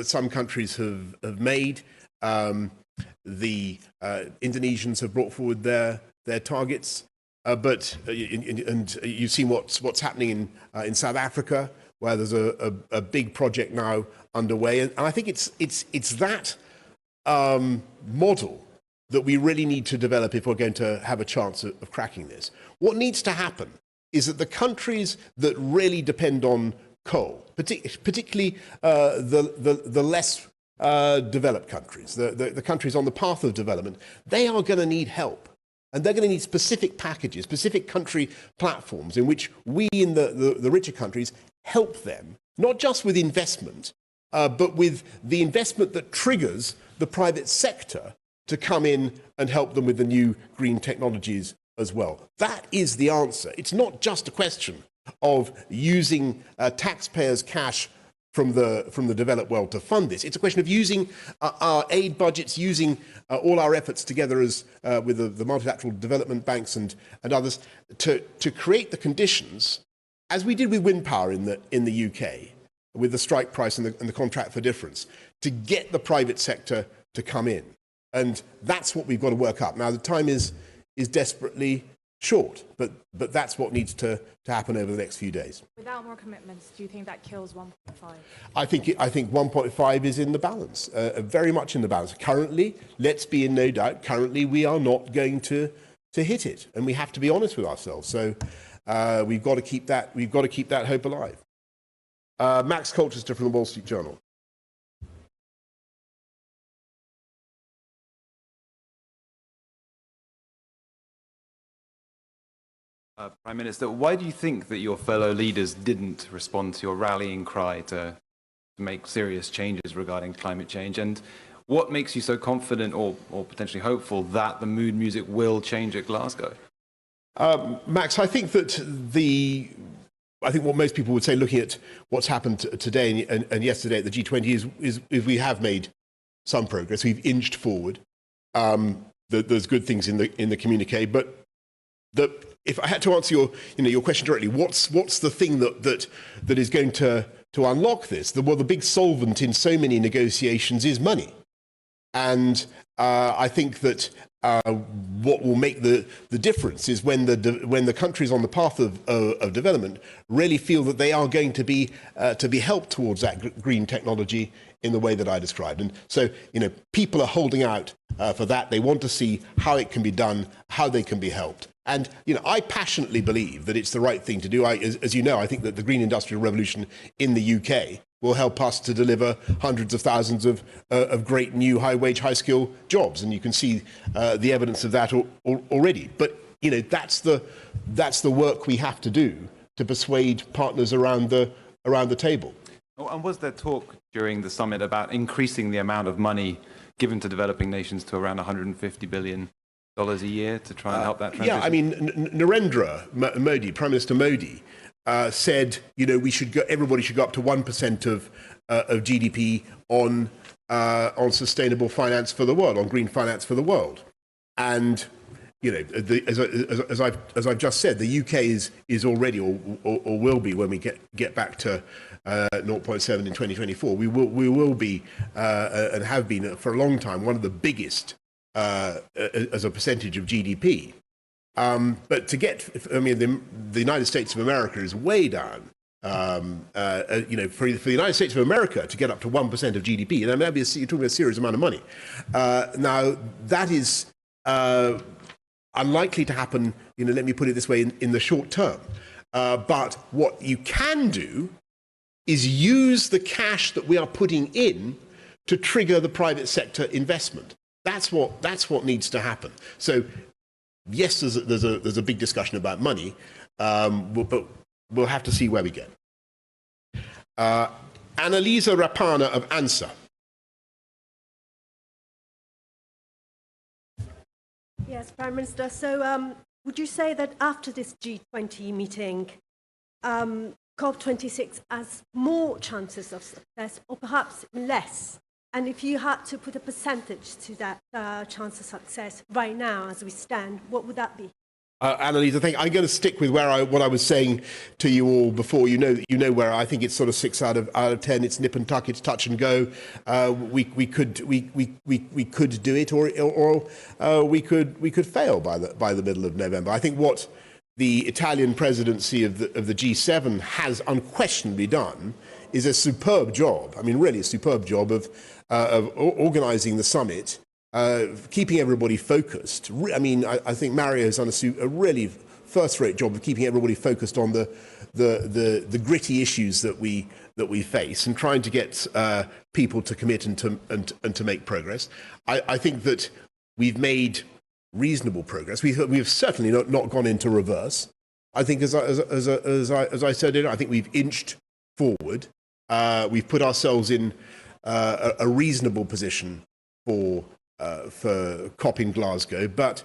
some countries have made. The Indonesians have brought forward their targets, but you've seen what's happening in South Africa, where there's a big project now underway, and I think it's that model that we really need to develop if we're going to have a chance of cracking this. What needs to happen is that the countries that really depend on coal, particularly the less developed countries, the countries on the path of development, they are going to need help. And they're going to need specific packages, specific country platforms in which we in the richer countries help them, not just with investment, but with the investment that triggers the private sector to come in and help them with the new green technologies as well. That is the answer. It's not just a question of using taxpayers' cash from the developed world to fund this. It's a question of using our aid budgets, using all our efforts together as with the multilateral development banks and others to create the conditions, as we did with wind power in the UK, with the strike price and the contract for difference, to get the private sector to come in. And that's what we've got to work up. Now, the time is desperately short, but that's what needs to happen over the next few days. Without more commitments, do you think that kills 1.5? I think 1.5 is in the balance, very much in the balance. Currently, let's be in no doubt, currently we are not going to hit it, and we have to be honest with ourselves. So we've got to keep that hope alive. Max Colchester from the Wall Street Journal. Prime Minister, why do you think that your fellow leaders didn't respond to your rallying cry to make serious changes regarding climate change? And what makes you so confident or potentially hopeful that the mood music will change at Glasgow? Max, I think that what most people would say, looking at what's happened today and yesterday at the G20, is we have made some progress. We've inched forward. There's good things in the communique, but if I had to answer your question directly, what's the thing that is going to unlock this? The big solvent in so many negotiations is money, and I think that what will make the difference is when the countries on the path of development really feel that they are going to be helped towards that green technology in the way that I described. And so people are holding out for that. They want to see how it can be done, how they can be helped. And I passionately believe that it's the right thing to do. As you know, I think that the green industrial revolution in the UK will help us to deliver hundreds of thousands of great new high-wage, high-skill jobs, and you can see the evidence of that already. But you know, that's the work we have to do to persuade partners around the table. Oh, and was there talk during the summit about increasing the amount of money given to developing nations to around $150 billion a year to try and help that transition? Yeah, I mean, Narendra Modi, Prime Minister Modi, said, you know, everybody should go up to 1% of GDP on sustainable finance for the world, on green finance for the world. And you know, as I've just said, the UK is already or will be, when we get back to 0.7 in 2024. We will be and have been for a long time one of the biggest as a percentage of GDP. But to get, I mean, the United States of America is way down. You know, for the United States of America to get up to 1% of GDP, and that you're talking about a serious amount of money. Now that is unlikely to happen, you know, let me put it this way, in the short term. But what you can do is use the cash that we are putting in to trigger the private sector investment. That's what needs to happen. So yes, there's a big discussion about money, but we'll have to see where we get. Annalisa Rapana of ANSA. Yes, Prime Minister. So would you say that after this G20 meeting, COP26 has more chances of success or perhaps less? And if you had to put a percentage to that chance of success right now as we stand, what would that be? Annalise, I think I'm going to stick with what I was saying to you all before. You know where I think it's sort of 6 out of 10. It's nip and tuck. It's touch and go. We could do it, or we could fail by the middle of November. I think what the Italian presidency of the G7 has unquestionably done is a superb job. I mean, really a superb job of organising the summit. Keeping everybody focused. I mean, I think Mario has done a really first-rate job of keeping everybody focused on the gritty issues that we face and trying to get people to commit and to make progress. I think that we've made reasonable progress. We have certainly not gone into reverse. I think, as I said, I think we've inched forward. We've put ourselves in a reasonable position for COP in Glasgow, but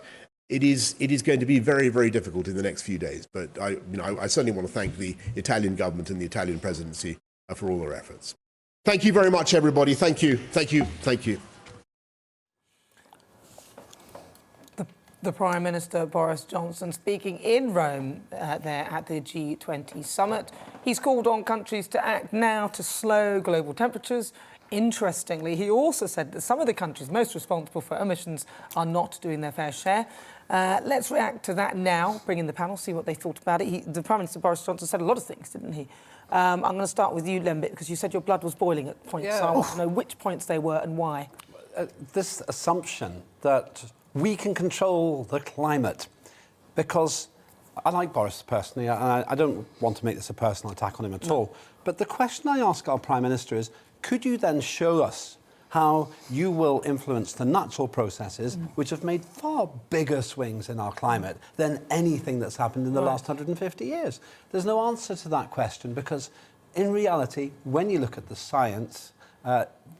it is going to be very, very difficult in the next few days. But I certainly want to thank the Italian government and the Italian presidency for all their efforts. Thank you very much, everybody. Thank you. The Prime Minister Boris Johnson speaking in Rome there at the G20 summit. He's called on countries to act now to slow global temperatures. Interestingly, he also said that some of the countries most responsible for emissions are not doing their fair share. Let's react to that now, bring in the panel, see what they thought about it. The Prime Minister Boris Johnson said a lot of things, didn't he? I'm going to start with you, Lembit, because you said your blood was boiling at points. Yeah. So I want to know which points they were and why. This assumption that we can control the climate, because I like Boris personally, and I don't want to make this a personal attack on him at all. But the question I ask our Prime Minister is, could you then show us how you will influence the natural processes which have made far bigger swings in our climate than anything that's happened in the last 150 years? There's no answer to that question, because in reality, when you look at the science,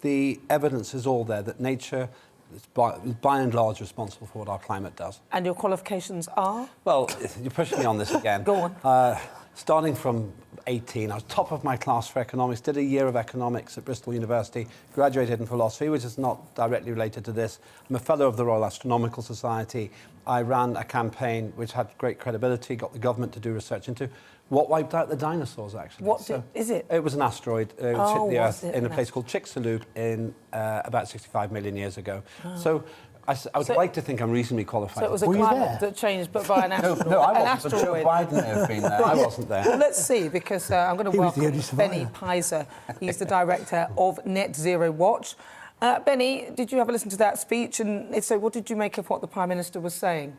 the evidence is all there that nature is by and large responsible for what our climate does. And your qualifications are? Well, you're pushing me on this again. Go on. Starting from 18, I was top of my class for economics, did a year of economics at Bristol University, graduated in philosophy, which is not directly related to this. I'm a fellow of the Royal Astronomical Society. I ran a campaign which had great credibility, got the government to do research into what wiped out the dinosaurs, actually. Is it? It was an asteroid which hit the Earth in a place called Chicxulub in about 65 million years ago. So I would like to think I'm reasonably qualified. So it was a climate that changed, but by an asteroid. No, I wasn't. But Joe Biden may have been there. I wasn't there. Well, let's see, because I'm going to welcome Benny Pizer. He's the director of Net Zero Watch. Benny, did you have a listen to that speech? And if so, what did you make of what the Prime Minister was saying?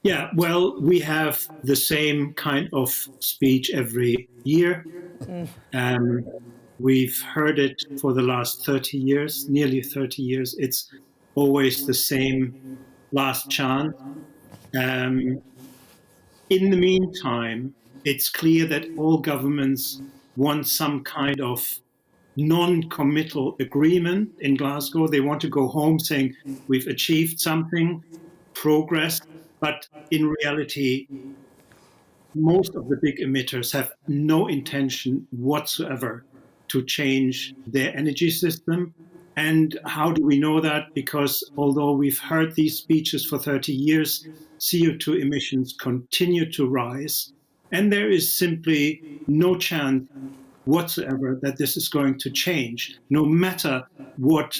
Yeah, well, we have the same kind of speech every year. We've heard it for the last 30 years, nearly 30 years. It's always the same last chant. In the meantime, it's clear that all governments want some kind of non-committal agreement in Glasgow. They want to go home saying, we've achieved something, progress, but in reality, most of the big emitters have no intention whatsoever to change their energy system. And how do we know that? Because although we've heard these speeches for 30 years, CO2 emissions continue to rise. And there is simply no chance whatsoever that this is going to change, no matter what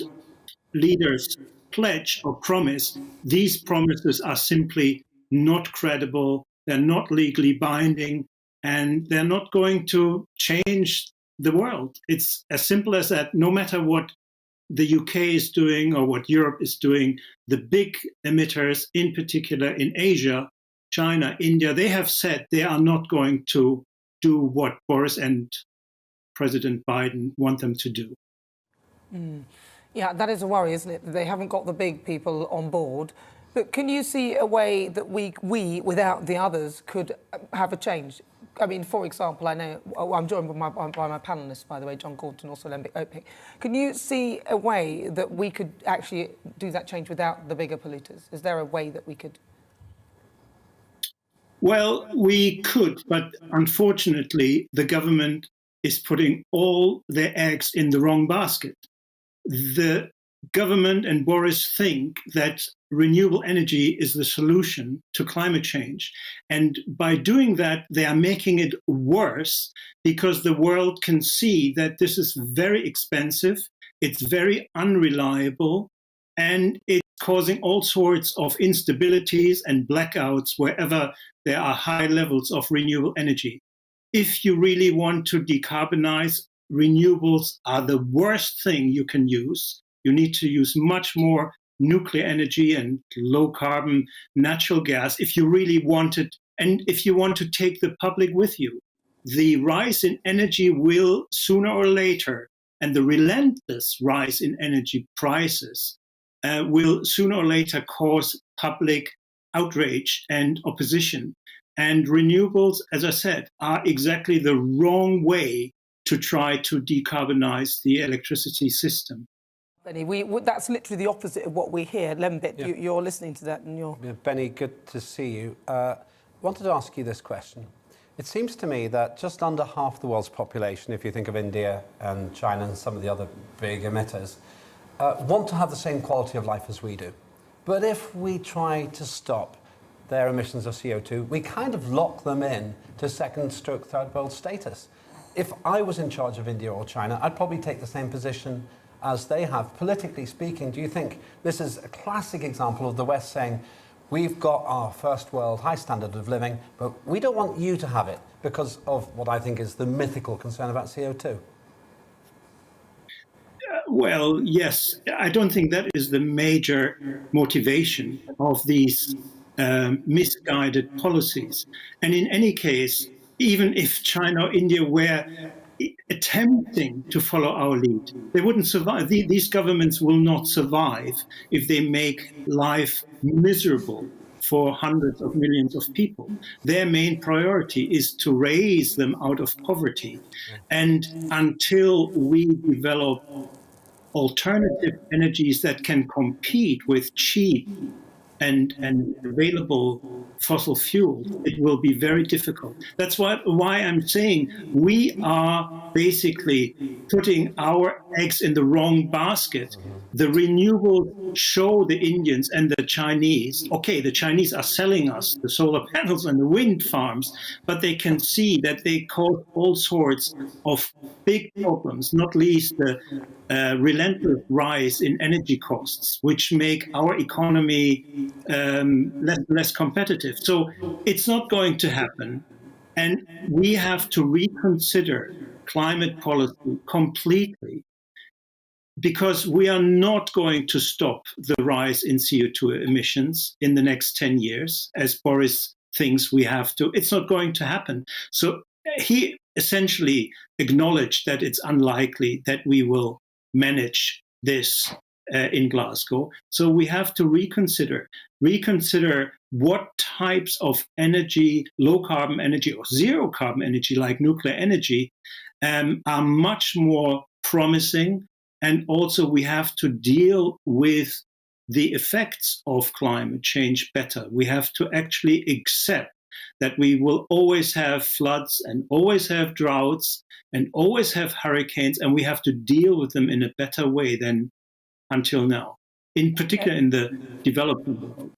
leaders pledge or promise. These promises are simply not credible, they're not legally binding, and they're not going to change the world. It's as simple as that. No matter what the UK is doing or what Europe is doing, the big emitters, in particular in Asia, China, India, they have said they are not going to do what Boris and President Biden want them to do. Yeah, that is a worry, isn't it? That they haven't got the big people on board. But can you see a way that we without the others, could have a change? I mean, for example, I know I'm joined by my panellists, by the way, John Gordon, also Olympic Opic. Can you see a way that we could actually do that change without the bigger polluters? Is there a way that we could? Well, we could, but unfortunately, the government is putting all their eggs in the wrong basket. The government and Boris think that renewable energy is the solution to climate change. And by doing that, they are making it worse because the world can see that this is very expensive, it's very unreliable, and it's causing all sorts of instabilities and blackouts wherever there are high levels of renewable energy. If you really want to decarbonize, renewables are the worst thing you can use. You need to use much more nuclear energy and low carbon natural gas if you really want it, and if you want to take the public with you. The rise in energy will sooner or later, and the relentless rise in energy prices will sooner or later cause public outrage and opposition. And renewables, as I said, are exactly the wrong way to try to decarbonize the electricity system. Benny, that's literally the opposite of what we hear. Lembit, yeah. You're listening to that and you're... Yeah, Benny, good to see you. Wanted to ask you this question. It seems to me that just under half the world's population, if you think of India and China and some of the other big emitters, want to have the same quality of life as we do. But if we try to stop their emissions of CO2, we kind of lock them in to second-stroke third world status. If I was in charge of India or China, I'd probably take the same position as they have. Politically speaking, do you think this is a classic example of the West saying, we've got our first world high standard of living, but we don't want you to have it because of what I think is the mythical concern about CO2? Well, yes. I don't think that is the major motivation of these misguided policies. And in any case, even if China or India were attempting to follow our lead, they wouldn't survive. These governments will not survive if they make life miserable for hundreds of millions of people. Their main priority is to raise them out of poverty. And until we develop alternative energies that can compete with cheap and available fossil fuels, it will be very difficult. That's why I'm saying we are basically putting our eggs in the wrong basket. The renewables show the Indians and the Chinese, okay, the Chinese are selling us the solar panels and the wind farms, but they can see that they cause all sorts of big problems, not least the relentless rise in energy costs, which make our economy less competitive. So it's not going to happen. And we have to reconsider climate policy completely. because we are not going to stop the rise in CO2 emissions in the next 10 years, as Boris thinks we have to. It's not going to happen. So he essentially acknowledged that it's unlikely that we will manage this in Glasgow. So we have to reconsider what types of energy, low carbon energy or zero carbon energy like nuclear energy are much more promising. And also we have to deal with the effects of climate change better. We have to actually accept that we will always have floods and always have droughts and always have hurricanes, and we have to deal with them in a better way than until now, in particular in the developing world.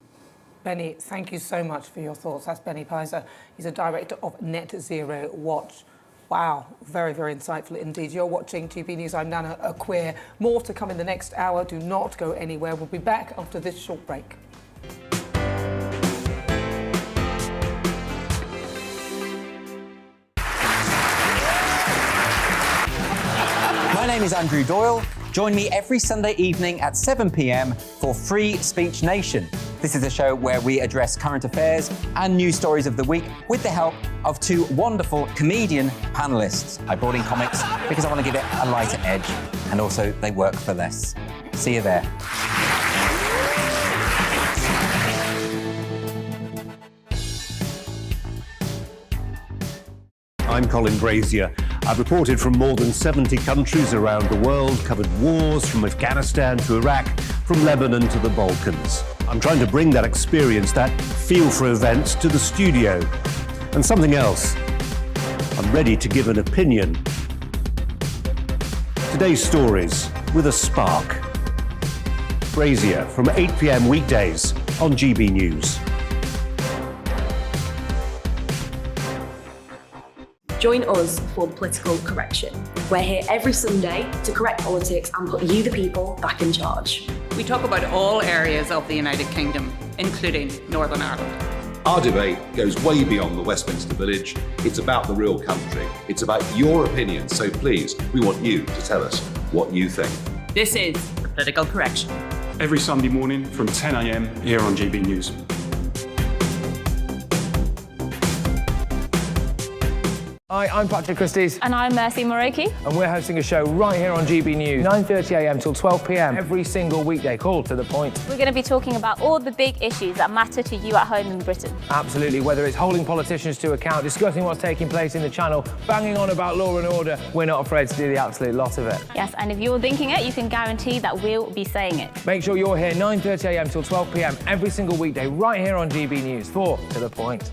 Benny, thank you so much for your thoughts. That's Benny Pizer. He's a director of Net Zero Watch. Wow, very, very insightful indeed. You're watching GB News. I'm Nana Akua. More to come in the next hour. Do not go anywhere. We'll be back after this short break. My name is Andrew Doyle. Join me every Sunday evening at 7 p.m. for Free Speech Nation. This is a show where we address current affairs and news stories of the week with the help of two wonderful comedian panellists. I brought in comics because I want to give it a lighter edge, and also they work for less. See you there. I'm Colin Brazier. I've reported from more than 70 countries around the world, covered wars from Afghanistan to Iraq, from Lebanon to the Balkans. I'm trying to bring that experience, that feel for events, to the studio. And something else. I'm ready to give an opinion. Today's stories with a spark. Brazier from 8 p.m. weekdays on GB News. Join us for Political Correction. We're here every Sunday to correct politics and put you, the people, back in charge. We talk about all areas of the United Kingdom, including Northern Ireland. Our debate goes way beyond the Westminster Village. It's about the real country. It's about your opinion. So please, we want you to tell us what you think. This is Political Correction. Every Sunday morning from 10 a.m. here on GB News. Hi, I'm Patrick Christie's. And I'm Mercy Moroki. And we're hosting a show right here on GB News, 9:30 a.m. till 12 p.m. every single weekday. Call to the point. We're going to be talking about all the big issues that matter to you at home in Britain. Absolutely, whether it's holding politicians to account, discussing what's taking place in the channel, banging on about law and order, we're not afraid to do the absolute lot of it. Yes, and if you're thinking it, you can guarantee that we'll be saying it. Make sure you're here 9:30 a.m. till 12 p.m. every single weekday right here on GB News. 4 to the point.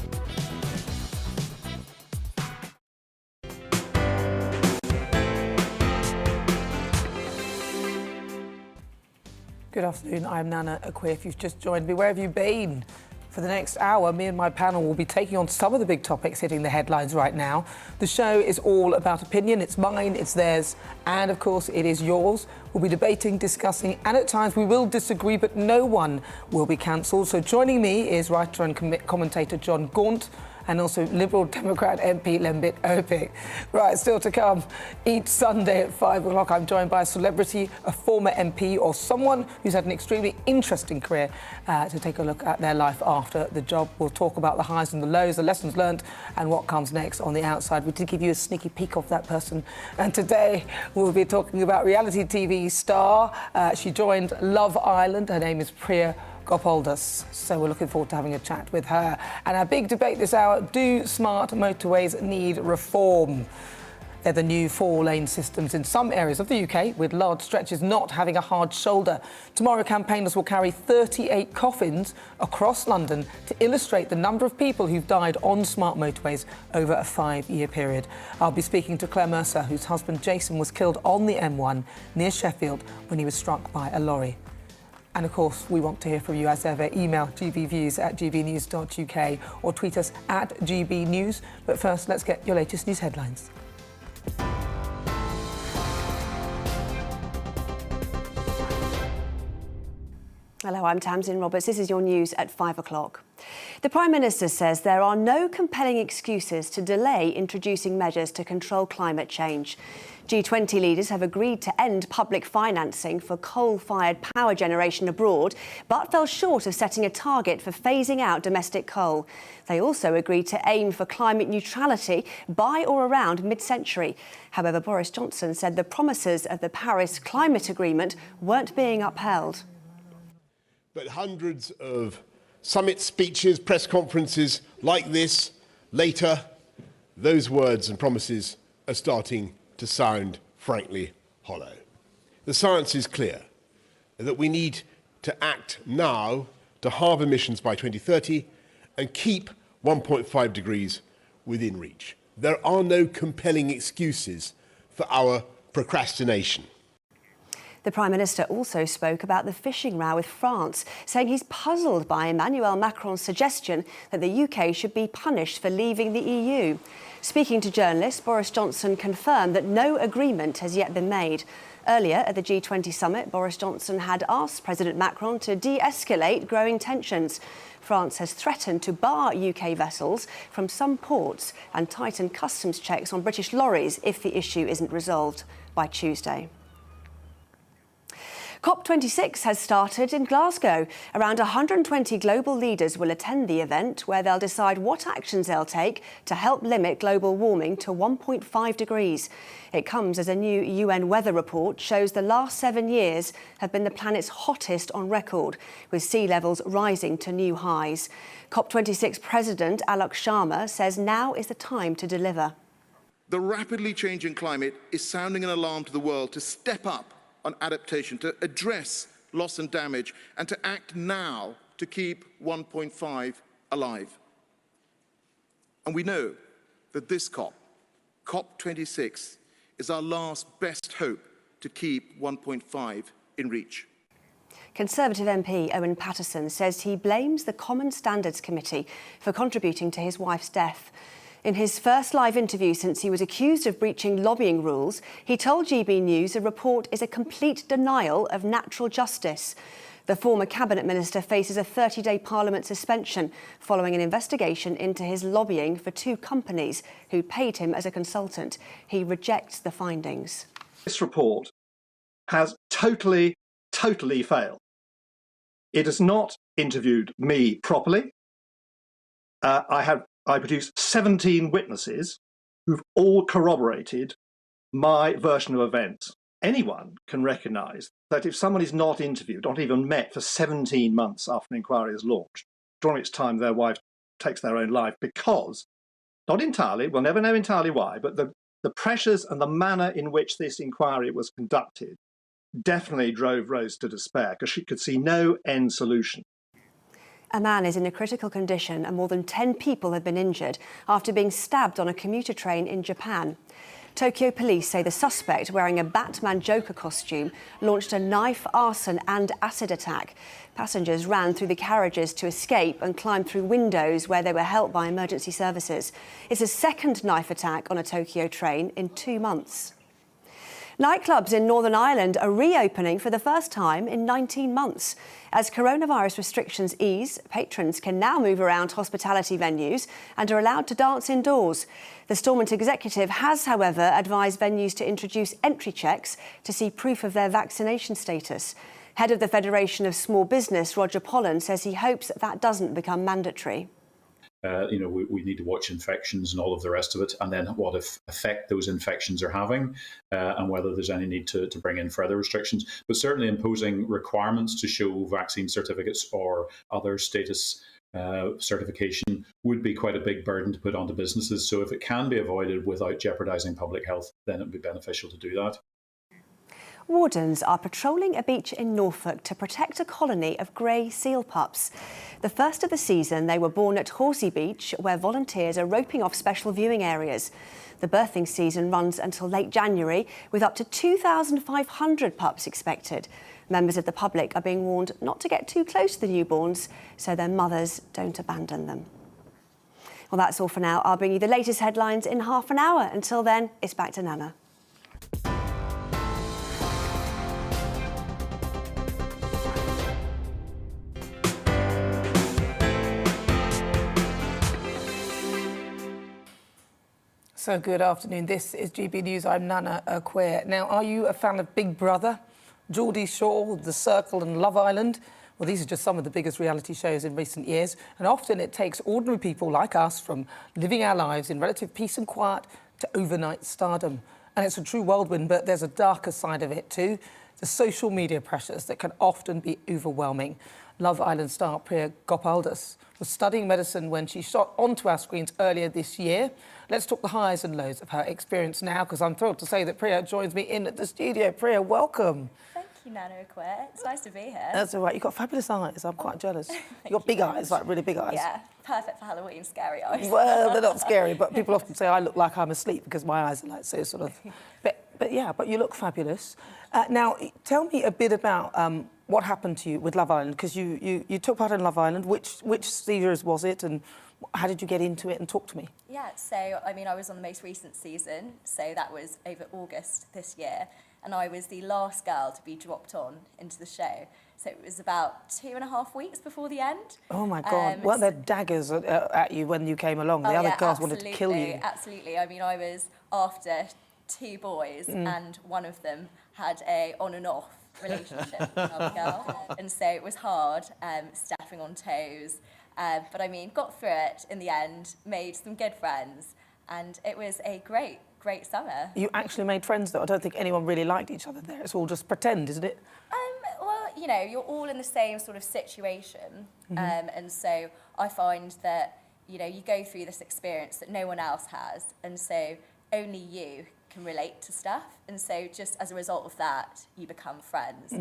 Good afternoon, I'm Nana Akua. If you've just joined me, where have you been? For the next hour, me and my panel will be taking on some of the big topics hitting the headlines right now. The show is all about opinion. It's mine, it's theirs, and of course it is yours. We'll be debating, discussing, and at times we will disagree, but no one will be cancelled. So joining me is writer and commentator John Gaunt, and also Liberal Democrat MP Lembit Opik. Right, still to come. Each Sunday at 5 o'clock, I'm joined by a celebrity, a former MP, or someone who's had an extremely interesting career to take a look at their life after the job. We'll talk about the highs and the lows, the lessons learned, and what comes next on the outside. We did give you a sneaky peek of that person. And today, we'll be talking about reality TV star. She joined Love Island. Her name is Priya Gopaldas. So we're looking forward to having a chat with her. And our big debate this hour, do smart motorways need reform? They're the new 4-lane systems in some areas of the UK, with large stretches not having a hard shoulder. Tomorrow, campaigners will carry 38 coffins across London to illustrate the number of people who've died on smart motorways over a 5-year period. I'll be speaking to Claire Mercer, whose husband Jason was killed on the M1 near Sheffield when he was struck by a lorry. And of course, we want to hear from you as ever. Email gbviews@gbnews.uk or tweet us at gbnews. But first, let's get your latest news headlines. Hello, I'm Tamsin Roberts. This is your news at 5 o'clock. The Prime Minister says there are no compelling excuses to delay introducing measures to control climate change. G20 leaders have agreed to end public financing for coal-fired power generation abroad, but fell short of setting a target for phasing out domestic coal. They also agreed to aim for climate neutrality by or around mid-century. However, Boris Johnson said the promises of the Paris Climate Agreement weren't being upheld. But hundreds of summit speeches, press conferences like this, later, those words and promises are starting to sound, frankly, hollow. The science is clear that we need to act now to halve emissions by 2030 and keep 1.5 degrees within reach. There are no compelling excuses for our procrastination. The Prime Minister also spoke about the fishing row with France, saying he's puzzled by Emmanuel Macron's suggestion that the UK should be punished for leaving the EU. Speaking to journalists, Boris Johnson confirmed that no agreement has yet been made. Earlier at the G20 summit, Boris Johnson had asked President Macron to de-escalate growing tensions. France has threatened to bar UK vessels from some ports and tighten customs checks on British lorries if the issue isn't resolved by Tuesday. COP26 has started in Glasgow. Around 120 global leaders will attend the event, where they'll decide what actions they'll take to help limit global warming to 1.5 degrees. It comes as a new UN weather report shows the last 7 years have been the planet's hottest on record, with sea levels rising to new highs. COP26 President Alok Sharma says now is the time to deliver. The rapidly changing climate is sounding an alarm to the world to step up on adaptation, to address loss and damage, and to act now to keep 1.5 alive. And we know that this COP26, is our last best hope to keep 1.5 in reach. Conservative MP Owen Paterson says he blames the Common Standards Committee for contributing to his wife's death. In his first live interview since he was accused of breaching lobbying rules, he told GBNews the report is a complete denial of natural justice. The former cabinet minister faces a 30-day parliament suspension following an investigation into his lobbying for 2 companies who paid him as a consultant. He rejects the findings. This report has totally failed. It has not interviewed me properly. I produced 17 witnesses who've all corroborated my version of events. Anyone can recognise that if someone is not interviewed, not even met for 17 months after an inquiry is launched, during which time their wife takes their own life because, not entirely, we'll never know entirely why, but the pressures and the manner in which this inquiry was conducted definitely drove Rose to despair because she could see no end solution. A man is in a critical condition and more than 10 people have been injured after being stabbed on a commuter train in Japan. Tokyo police say the suspect, wearing a Batman Joker costume, launched a knife, arson and acid attack. Passengers ran through the carriages to escape and climbed through windows where they were helped by emergency services. It's the second knife attack on a Tokyo train in 2 months. Nightclubs in Northern Ireland are reopening for the first time in 19 months. As coronavirus restrictions ease, patrons can now move around hospitality venues and are allowed to dance indoors. The Stormont executive has, however, advised venues to introduce entry checks to see proof of their vaccination status. Head of the Federation of Small Business, Roger Pollan, says he hopes that doesn't become mandatory. We need to watch infections and all of the rest of it, and then what effect those infections are having, and whether there's any need to bring in further restrictions. But certainly imposing requirements to show vaccine certificates or other status certification would be quite a big burden to put onto businesses. So if it can be avoided without jeopardising public health, then it would be beneficial to do that. Wardens are patrolling a beach in Norfolk to protect a colony of grey seal pups. The first of the season, they were born at Horsey Beach, where volunteers are roping off special viewing areas. The birthing season runs until late January, with up to 2,500 pups expected. Members of the public are being warned not to get too close to the newborns so their mothers don't abandon them. Well, that's all for now. I'll bring you the latest headlines in half an hour. Until then, it's back to Nana. So good afternoon. This is GB News. I'm Nana Akua. Now, are you a fan of Big Brother, Geordie Shore, The Circle and Love Island? Well, these are just some of the biggest reality shows in recent years, and often it takes ordinary people like us from living our lives in relative peace and quiet to overnight stardom. And it's a true whirlwind, but there's a darker side of it too. The social media pressures that can often be overwhelming. Love Island star Priya Gopaldas was studying medicine when she shot onto our screens earlier this year. Let's talk the highs and lows of her experience now, because I'm thrilled to say that Priya joins me in at the studio. Priya, welcome. Thank you, Nana Akua. It's nice to be here. That's all right. You've got fabulous eyes. I'm quite jealous. You've got big eyes, like really big eyes. Yeah, perfect for Halloween, scary eyes. Well, they're not scary, but people often say I look like I'm asleep because my eyes are like so sort of... But yeah, but you look fabulous. Now, tell me a bit about what happened to you with Love Island, because you took part in Love Island. Which series was it, and how did you get into it? And talk to me. Yeah, so, I mean, I was on the most recent season, so that was over August this year, and I was the last girl to be dropped on into the show. So it was about 2.5 weeks before the end. Oh, my God. Weren't there daggers at you when you came along? The other girls wanted to kill you. Absolutely. I mean, I was after 2 boys, and one of them had a on and off relationship with another girl. And so it was hard, stepping on toes. But I mean, got through it in the end, made some good friends, and it was a great summer. You actually made friends, though. I don't think anyone really liked each other there. It's all just pretend, isn't it? Well, you know, you're all in the same sort of situation. And so I find that, you know, you go through this experience that no one else has. And so only you can relate to stuff. And so just as a result of that, you become friends.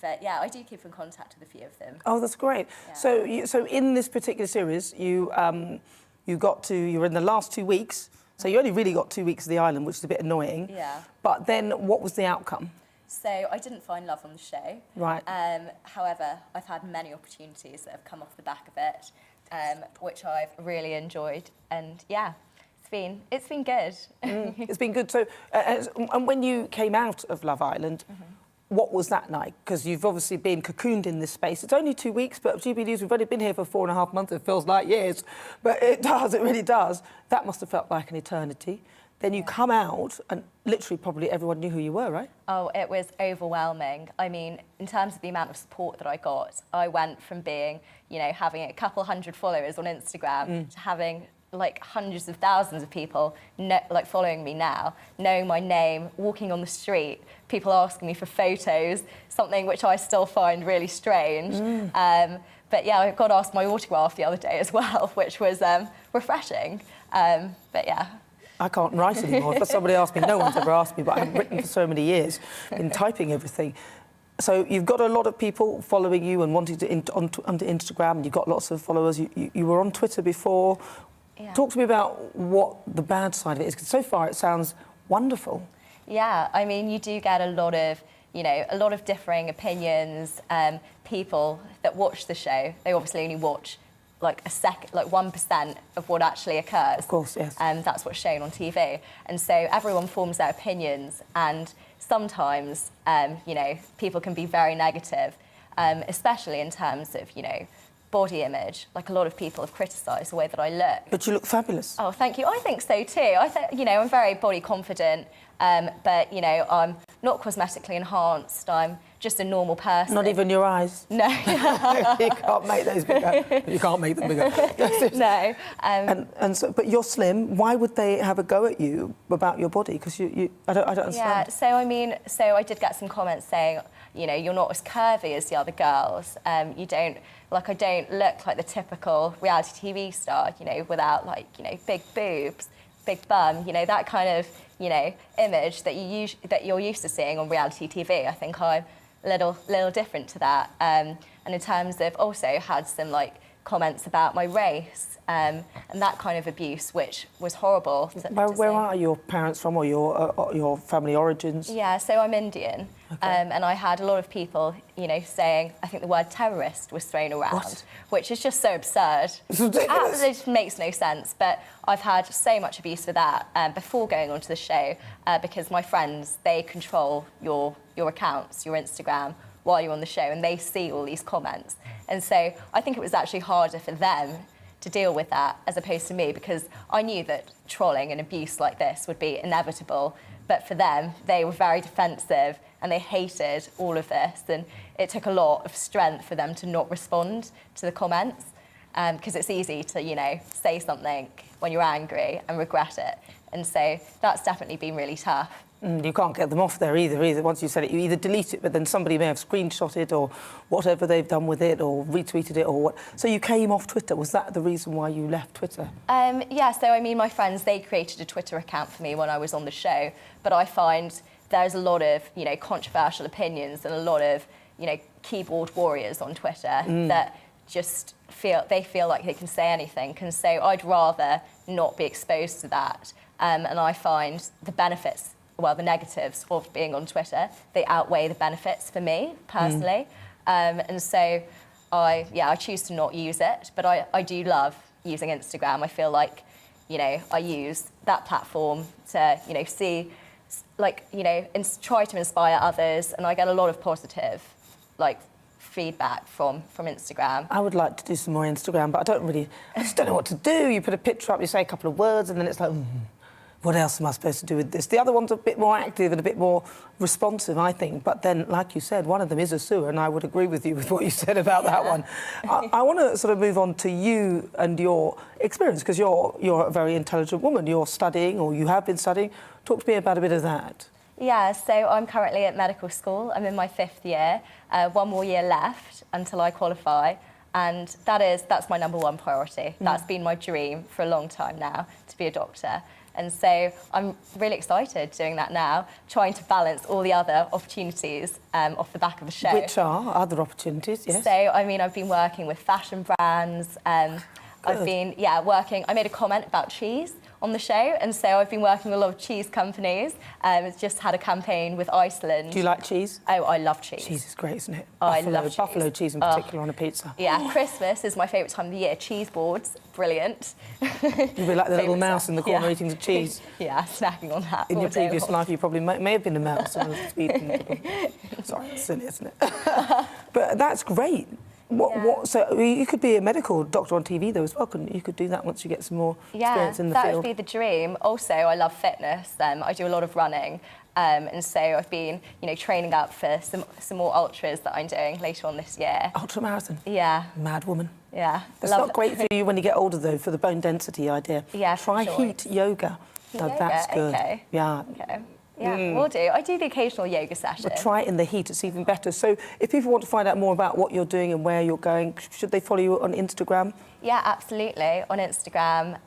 But yeah, I do keep in contact with a few of them. Oh, that's great. Yeah. So in this particular series, you were in the last 2 weeks. So you only really got 2 weeks of the island, which is a bit annoying. Yeah. But then what was the outcome? So I didn't find love on the show. Right. However, I've had many opportunities that have come off the back of it, which I've really enjoyed. And yeah, it's been good. It's been good. So, and when you came out of Love Island, what was that like? Because you've obviously been cocooned in this space. It's only 2 weeks, but GB News, we've only been here for 4.5 months. It feels like years, but it really does. That must have felt like an eternity. Then you come out and literally probably everyone knew who you were, right? Oh, it was overwhelming. I mean, in terms of the amount of support that I got, I went from being, you know, having a couple hundred followers on Instagram to having like hundreds of thousands of people like following me now, knowing my name, walking on the street, people asking me for photos, something which I still find really strange. But yeah, I got asked my autograph the other day as well, which was refreshing. But yeah. I can't write anymore. If somebody asked me, no one's ever asked me, but I haven't written for so many years, been typing everything. So you've got a lot of people following you and wanting to onto Instagram, and you've got lots of followers. You were on Twitter before. Yeah. Talk to me about what the bad side of it is, because so far it sounds wonderful. Yeah, I mean, you do get a lot of, you know, a lot of differing opinions. People that watch the show, they obviously only watch like 1% of what actually occurs. Of course, yes. That's what's shown on TV. And so everyone forms their opinions, and sometimes, you know, people can be very negative, especially in terms of, you know, body image. Like, a lot of people have criticised the way that I look. But you look fabulous. Oh, thank you. I think so too. You know, I'm very body confident, but, you know, I'm not cosmetically enhanced. I'm just a normal person. Not even your eyes? No. You can't make those bigger. You can't make them bigger. No. But you're slim. Why would they have a go at you about your body? Because I don't understand. Yeah, so I mean, I did get some comments saying, you know, you're not as curvy as the other girls. You don't, like, I don't look like the typical reality TV star, you know, without, like, you know, big boobs, big bum, you know, that kind of, you know, image that you're used to seeing on reality TV. I think I'm a little different to that. And in terms of, also had some, like, comments about my race and that kind of abuse, which was horrible. Where are your parents from, or your family origins? Yeah, so I'm Indian. Okay. And I had a lot of people, you know, saying, I think the word terrorist was thrown around, which is just so absurd. It just makes no sense. But I've had so much abuse for that before going onto the show, because my friends, they control your accounts, your Instagram, while you're on the show, and they see all these comments. And so I think it was actually harder for them to deal with that, as opposed to me, because I knew that trolling and abuse like this would be inevitable. But for them, they were very defensive and they hated all of this. And it took a lot of strength for them to not respond to the comments, because it's easy to, you know, say something when you're angry and regret it. And so that's definitely been really tough. You can't get them off there either. Once you said it, you either delete it, but then somebody may have screenshot it or whatever they've done with it, or retweeted it, or what. So you came off Twitter. Was that the reason why you left Twitter? Yeah, so I mean, my friends, they created a Twitter account for me when I was on the show, but I find there's a lot of, you know, controversial opinions and a lot of, you know, keyboard warriors on Twitter that just feel like they can say anything. And so I'd rather not be exposed to that. And I find the benefits, well, the negatives of being on Twitter, they outweigh the benefits for me personally. And so I choose to not use it, but I do love using Instagram. I feel like, you know, I use that platform to, you know, see, like, you know, try to inspire others, and I get a lot of positive, like, feedback from Instagram. I would like to do some more Instagram, but I just don't know what to do. You put a picture up, you say a couple of words, and then it's like, what else am I supposed to do with this? The other one's a bit more active and a bit more responsive, I think. But then, like you said, one of them is a sewer, and I would agree with you with what you said about that one. I want to sort of move on to you and your experience, because you're a very intelligent woman. You're studying, or you have been studying. Talk to me about a bit of that. Yeah, so I'm currently at medical school. I'm in my 5th year. 1 more year left until I qualify. And that's my #1 priority. That's been my dream for a long time now, to be a doctor. And so I'm really excited doing that now, trying to balance all the other opportunities off the back of the show. Which are other opportunities, yes? So, I mean, I've been working with fashion brands. I've been, working. I made a comment about cheese on the show, and so I've been working with a lot of cheese companies. Just had a campaign with Iceland. Do you like cheese? Oh, I love cheese. Cheese is great, isn't it? I love cheese. Buffalo cheese in particular on a pizza. Yeah, Christmas is my favourite time of the year. Cheese boards, brilliant. You'd be like the little mouse in the corner eating the cheese. Yeah, snacking on that. In your previous life, you probably may have been a mouse. Sorry, it's silly, isn't it? But that's great. So you could be a medical doctor on TV though as well, couldn't you? You could do that once you get some more experience in the field. That would be the dream. Also, I love fitness. I do a lot of running, and so I've been, you know, training up for some more ultras that I'm doing later on this year. Ultra marathon. Yeah. Mad woman. Yeah. That's not great for you when you get older though, for the bone density idea. Yeah. Try heat yoga. Now, that's good. Okay. Yeah. Okay. Yeah, will do. I do the occasional yoga session. But try it in the heat, it's even better. So if people want to find out more about what you're doing and where you're going, should they follow you on Instagram? Yeah, absolutely. On Instagram,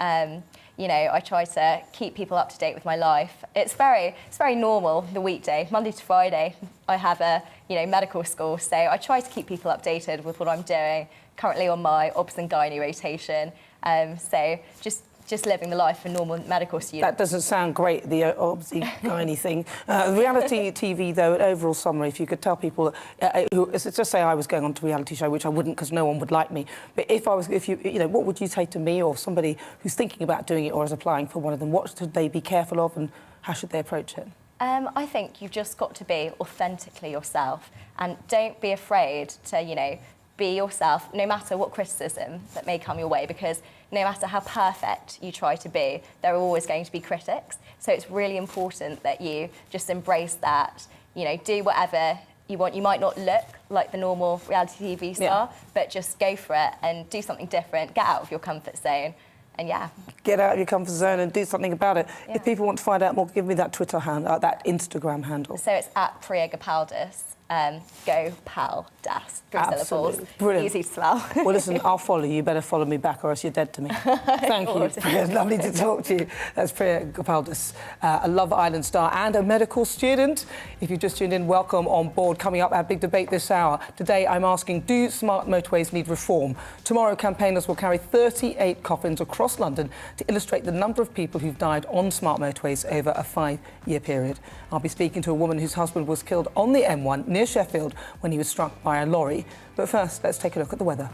you know, I try to keep people up to date with my life. It's very normal, the weekday, Monday to Friday. I have a, you know, medical school, so I try to keep people updated with what I'm doing. Currently on my obs and gynae rotation, so just living the life of a normal medical student. That doesn't sound great, the obsy-gynae thing. Reality TV, though, an overall summary, if you could tell people, let's just say I was going on to a reality show, which I wouldn't because no one would like me, but if you know, what would you say to me or somebody who's thinking about doing it or is applying for one of them? What should they be careful of and how should they approach it? I think you've just got to be authentically yourself, and don't be afraid to, you know, be yourself, no matter what criticism that may come your way, because no matter how perfect you try to be, there are always going to be critics. So it's really important that you just embrace that, you know, do whatever you want. You might not look like the normal reality TV star, but just go for it and do something different, get out of your comfort zone, and get out of your comfort zone and do something about it. Yeah. If people want to find out more, give me that Twitter handle, that Instagram handle. So it's at Priya Gopaldus. Go Pal Das. 3 syllables. Brilliant. Easy to spell. Well, listen, I'll follow you. You better follow me back or else you're dead to me. Thank you, Priya. It's lovely to talk to you. That's Priya Gopaldus, a Love Island star and a medical student. If you've just tuned in, welcome on board. Coming up, our big debate this hour. Today, I'm asking, do smart motorways need reform? Tomorrow, campaigners will carry 38 coffins across London to illustrate the number of people who've died on smart motorways over a 5-year period. I'll be speaking to a woman whose husband was killed on the M1 near Sheffield when he was struck by a lorry. But first, let's take a look at the weather.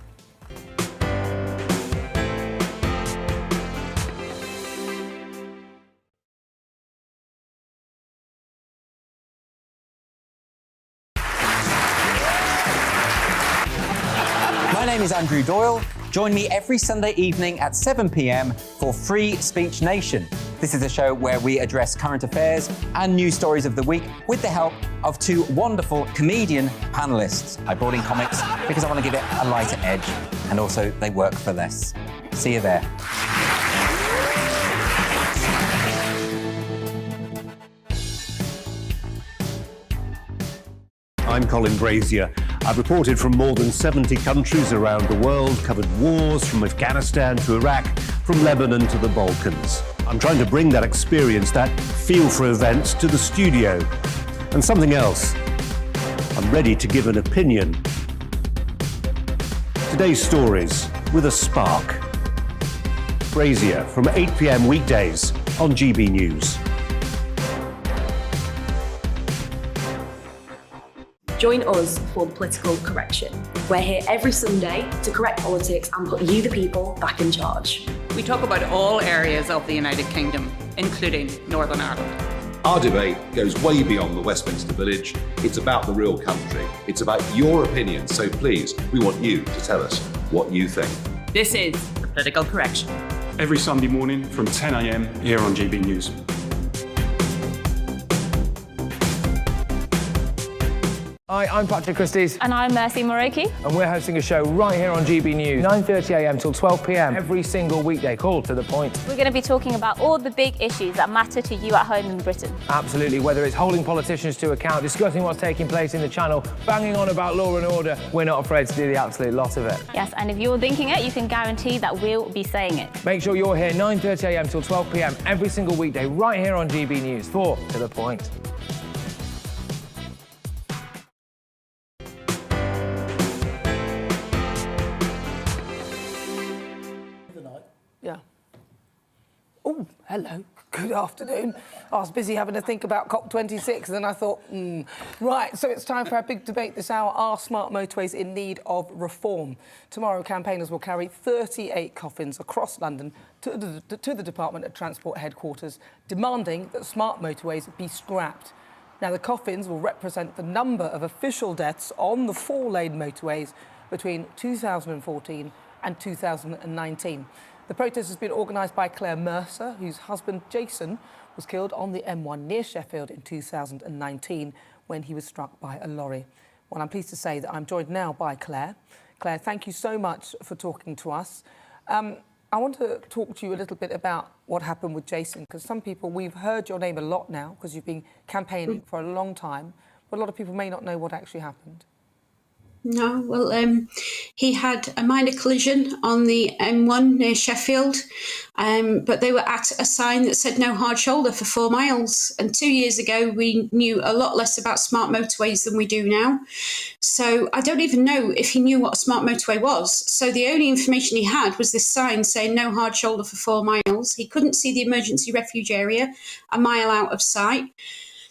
My name is Andrew Doyle, Join me every Sunday evening at 7 p.m. for Free Speech Nation. This is a show where we address current affairs and news stories of the week with the help of two wonderful comedian panellists. I brought in comics because I want to give it a lighter edge, and also they work for less. See you there. I'm Colin Brazier. I've reported from more than 70 countries around the world, covered wars from Afghanistan to Iraq, from Lebanon to the Balkans. I'm trying to bring that experience, that feel for events, to the studio. And something else. I'm ready to give an opinion. Today's stories with a spark. Brazier from 8 p.m. weekdays on GB News. Join us for Political Correction. We're here every Sunday to correct politics and put you, the people, back in charge. We talk about all areas of the United Kingdom, including Northern Ireland. Our debate goes way beyond the Westminster Village. It's about the real country. It's about your opinion. So please, we want you to tell us what you think. This is Political Correction. Every Sunday morning from 10 a.m. here on GB News. Hi, I'm Patrick Christie's. And I'm Mercy Moroki. And we're hosting a show right here on GB News, 9:30 a.m. till 12 p.m. every single weekday. Call to the point. We're going to be talking about all the big issues that matter to you at home in Britain. Absolutely, whether it's holding politicians to account, discussing what's taking place in the Channel, banging on about law and order, we're not afraid to do the absolute lot of it. Yes, and if you're thinking it, you can guarantee that we'll be saying it. Make sure you're here 9:30 a.m. till 12 p.m. every single weekday right here on GB News for To The Point. Yeah. Oh, hello. Good afternoon. I was busy having to think about COP26 and then I thought, Right, so it's time for our big debate this hour. Are smart motorways in need of reform? Tomorrow, campaigners will carry 38 coffins across London to the Department of Transport headquarters, demanding that smart motorways be scrapped. Now, the coffins will represent the number of official deaths on the four-lane motorways between 2014 and 2019. The protest has been organised by Claire Mercer, whose husband Jason was killed on the M1 near Sheffield in 2019 when he was struck by a lorry. Well, I'm pleased to say that I'm joined now by Claire. Claire, thank you so much for talking to us. I want to talk to you a little bit about what happened with Jason, because some people, we've heard your name a lot now because you've been campaigning for a long time, but a lot of people may not know what actually happened. No, well, he had a minor collision on the M1 near Sheffield, but they were at a sign that said no hard shoulder for 4 miles. And 2 years ago, we knew a lot less about smart motorways than we do now. So I don't even know if he knew what a smart motorway was. So the only information he had was this sign saying no hard shoulder for 4 miles. He couldn't see the emergency refuge area a mile out of sight.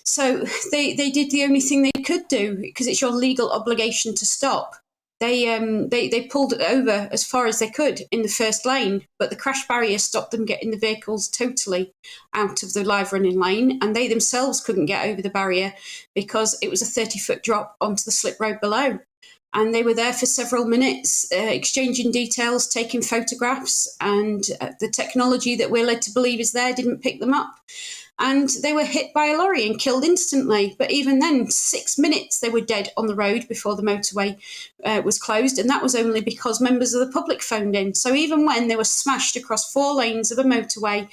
So they did the only thing they could do, because it's your legal obligation to stop. They pulled it over as far as they could in the first lane, but the crash barrier stopped them getting the vehicles totally out of the live running lane, and they themselves couldn't get over the barrier because it was a 30-foot drop onto the slip road below. And they were there for several minutes, exchanging details, taking photographs, and the technology that we're led to believe is there didn't pick them up. And they were hit by a lorry and killed instantly. But even then, 6 minutes they were dead on the road before the motorway was closed. And that was only because members of the public phoned in. So even when they were smashed across 4 lanes of a motorway,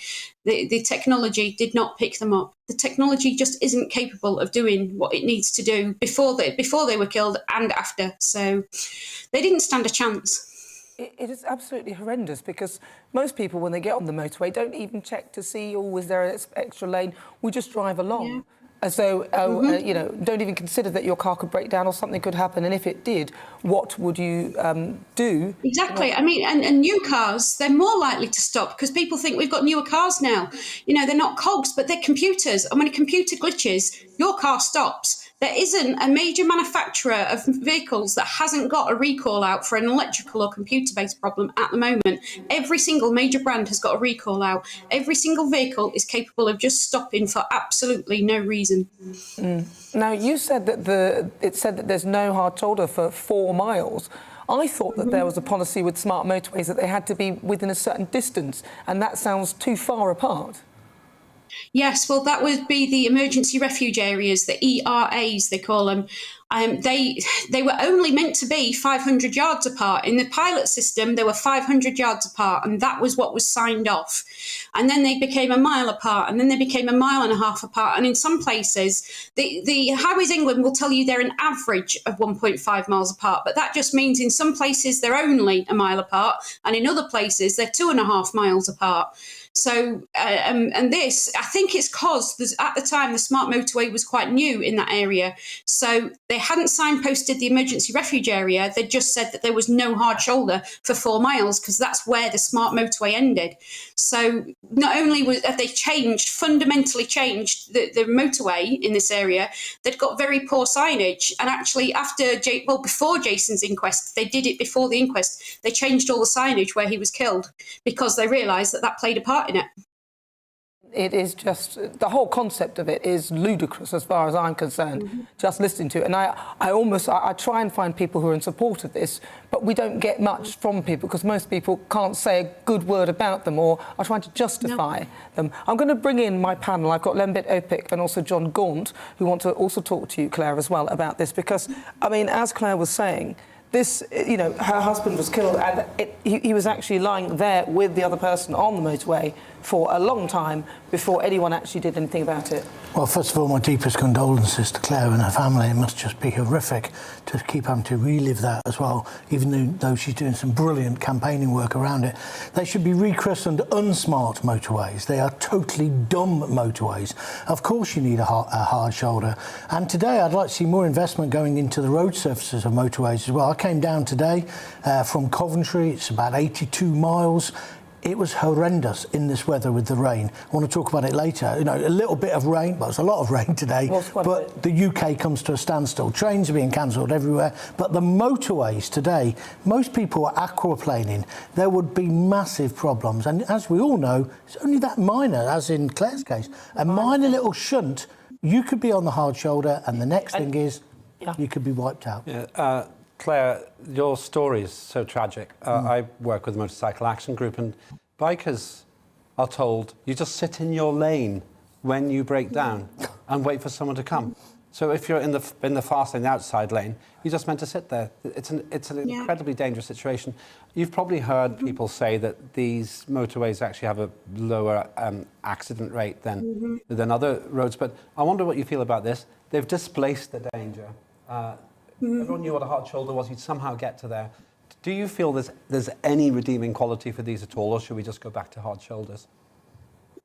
the technology did not pick them up. The technology just isn't capable of doing what it needs to do before they were killed and after. So they didn't stand a chance. It is absolutely horrendous, because most people, when they get on the motorway, don't even check to see, oh, is there an extra lane? We just drive along. Yeah. So, you know, don't even consider that your car could break down or something could happen. And if it did, what would you do? Exactly. I mean, and new cars, they're more likely to stop because people think we've got newer cars now. You know, they're not cogs, but they're computers. And when a computer glitches, your car stops. There isn't a major manufacturer of vehicles that hasn't got a recall out for an electrical or computer-based problem at the moment. Every single major brand has got a recall out. Every single vehicle is capable of just stopping for absolutely no reason. Now, you said that it said that there's no hard shoulder for 4 miles. I thought that there was a policy with smart motorways that they had to be within a certain distance, and that sounds too far apart. Yes, well, that would be the emergency refuge areas, the ERAs, they call them. They were only meant to be 500 yards apart. In the pilot system, they were 500 yards apart, and that was what was signed off. And then they became a mile apart, and then they became a mile and a half apart. And in some places, the Highways England will tell you they're an average of 1.5 miles apart, but that just means in some places they're only a mile apart, and in other places they're 2.5 miles apart. So, and this, I think it's because at the time the smart motorway was quite new in that area. So they hadn't signposted the emergency refuge area. They just said that there was no hard shoulder for 4 miles because that's where the smart motorway ended. So not only have they fundamentally changed the motorway in this area, they'd got very poor signage. And actually before Jason's inquest, they did it before the inquest, they changed all the signage where he was killed because they realised that played a part in it. It is just, the whole concept of it is ludicrous as far as I'm concerned, just listening to it. And I try and find people who are in support of this, but we don't get much from people because most people can't say a good word about them or are trying to justify them. I'm going to bring in my panel. I've got Lembit Opik and also John Gaunt, who want to also talk to you, Claire, as well about this because, I mean, as Claire was saying, this, you know, her husband was killed and he was actually lying there with the other person on the motorway for a long time before anyone actually did anything about it. Well, first of all, my deepest condolences to Claire and her family. It must just be horrific to keep having to relive that as well, even though she's doing some brilliant campaigning work around it. They should be rechristened unsmart motorways. They are totally dumb motorways. Of course you need a hard shoulder. And today I'd like to see more investment going into the road surfaces of motorways as well. I came down today from Coventry. It's about 82 miles. It was horrendous in this weather with the rain. I want to talk about it later. You know, a little bit of rain, well, it's a lot of rain today, but the UK comes to a standstill. Trains are being cancelled everywhere, but the motorways today, most people are aquaplaning. There would be massive problems. And as we all know, it's only that minor, as in Claire's case, a minor little shunt, you could be on the hard shoulder, and the next thing is you could be wiped out. Yeah, Claire, your story is so tragic. I work with the Motorcycle Action Group, and bikers are told you just sit in your lane when you break down and wait for someone to come. So if you're in the fast lane, the outside lane, you're just meant to sit there. It's an incredibly dangerous situation. You've probably heard people say that these motorways actually have a lower accident rate than other roads. But I wonder what you feel about this. They've displaced the danger. Everyone knew what a hard shoulder was. You'd somehow get to there. Do you feel there's any redeeming quality for these at all, or should we just go back to hard shoulders?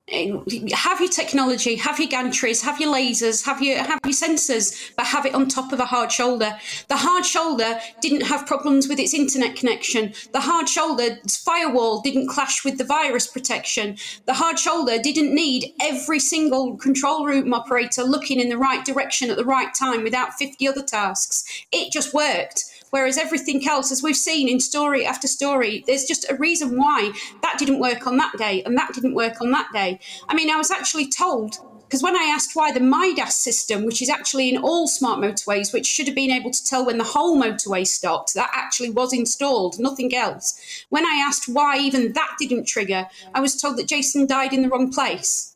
Have your technology, have your gantries, have your lasers, have your sensors, but have it on top of a hard shoulder. The hard shoulder didn't have problems with its internet connection. The hard shoulder's firewall didn't clash with the virus protection. The hard shoulder didn't need every single control room operator looking in the right direction at the right time without 50 other tasks. It just worked. Whereas everything else, as we've seen in story after story, there's just a reason why that didn't work on that day and that didn't work on that day. I mean, I was actually told, because when I asked why the MIDAS system, which is actually in all smart motorways, which should have been able to tell when the whole motorway stopped, that actually was installed, nothing else. When I asked why even that didn't trigger, I was told that Jason died in the wrong place.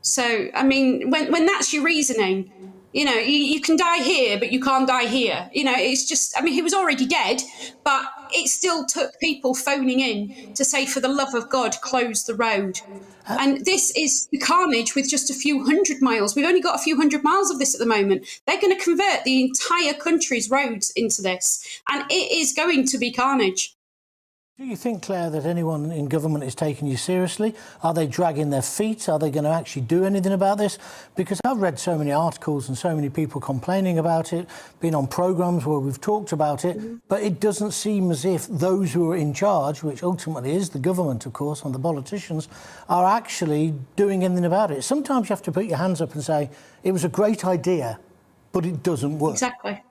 So, I mean, when that's your reasoning, you know, you can die here, but you can't die here. You know, it's just, I mean, he was already dead, but it still took people phoning in to say, for the love of God, close the road. And this is the carnage with just a few hundred miles. We've only got a few hundred miles of this at the moment. They're going to convert the entire country's roads into this, and it is going to be carnage. Do you think, Claire, that anyone in government is taking you seriously? Are they dragging their feet? Are they going to actually do anything about this? Because I've read so many articles and so many people complaining about it, been on programmes where we've talked about it, but it doesn't seem as if those who are in charge, which ultimately is the government, of course, and the politicians, are actually doing anything about it. Sometimes you have to put your hands up and say, it was a great idea, but it doesn't work. Exactly.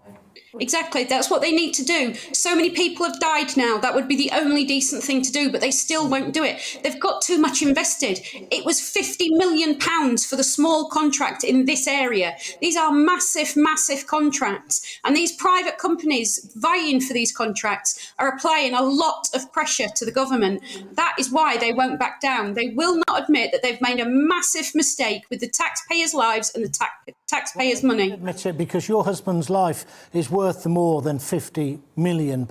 Exactly, that's what they need to do. So many people have died now. That would be the only decent thing to do, but they still won't do it. They've got too much invested. It was £50 million for the small contract in this area. These are massive, massive contracts. And these private companies vying for these contracts are applying a lot of pressure to the government. That is why they won't back down. They will not admit that they've made a massive mistake with the taxpayers' lives and the taxpayers' money. Admit it, because your husband's life is worth more than £50 million.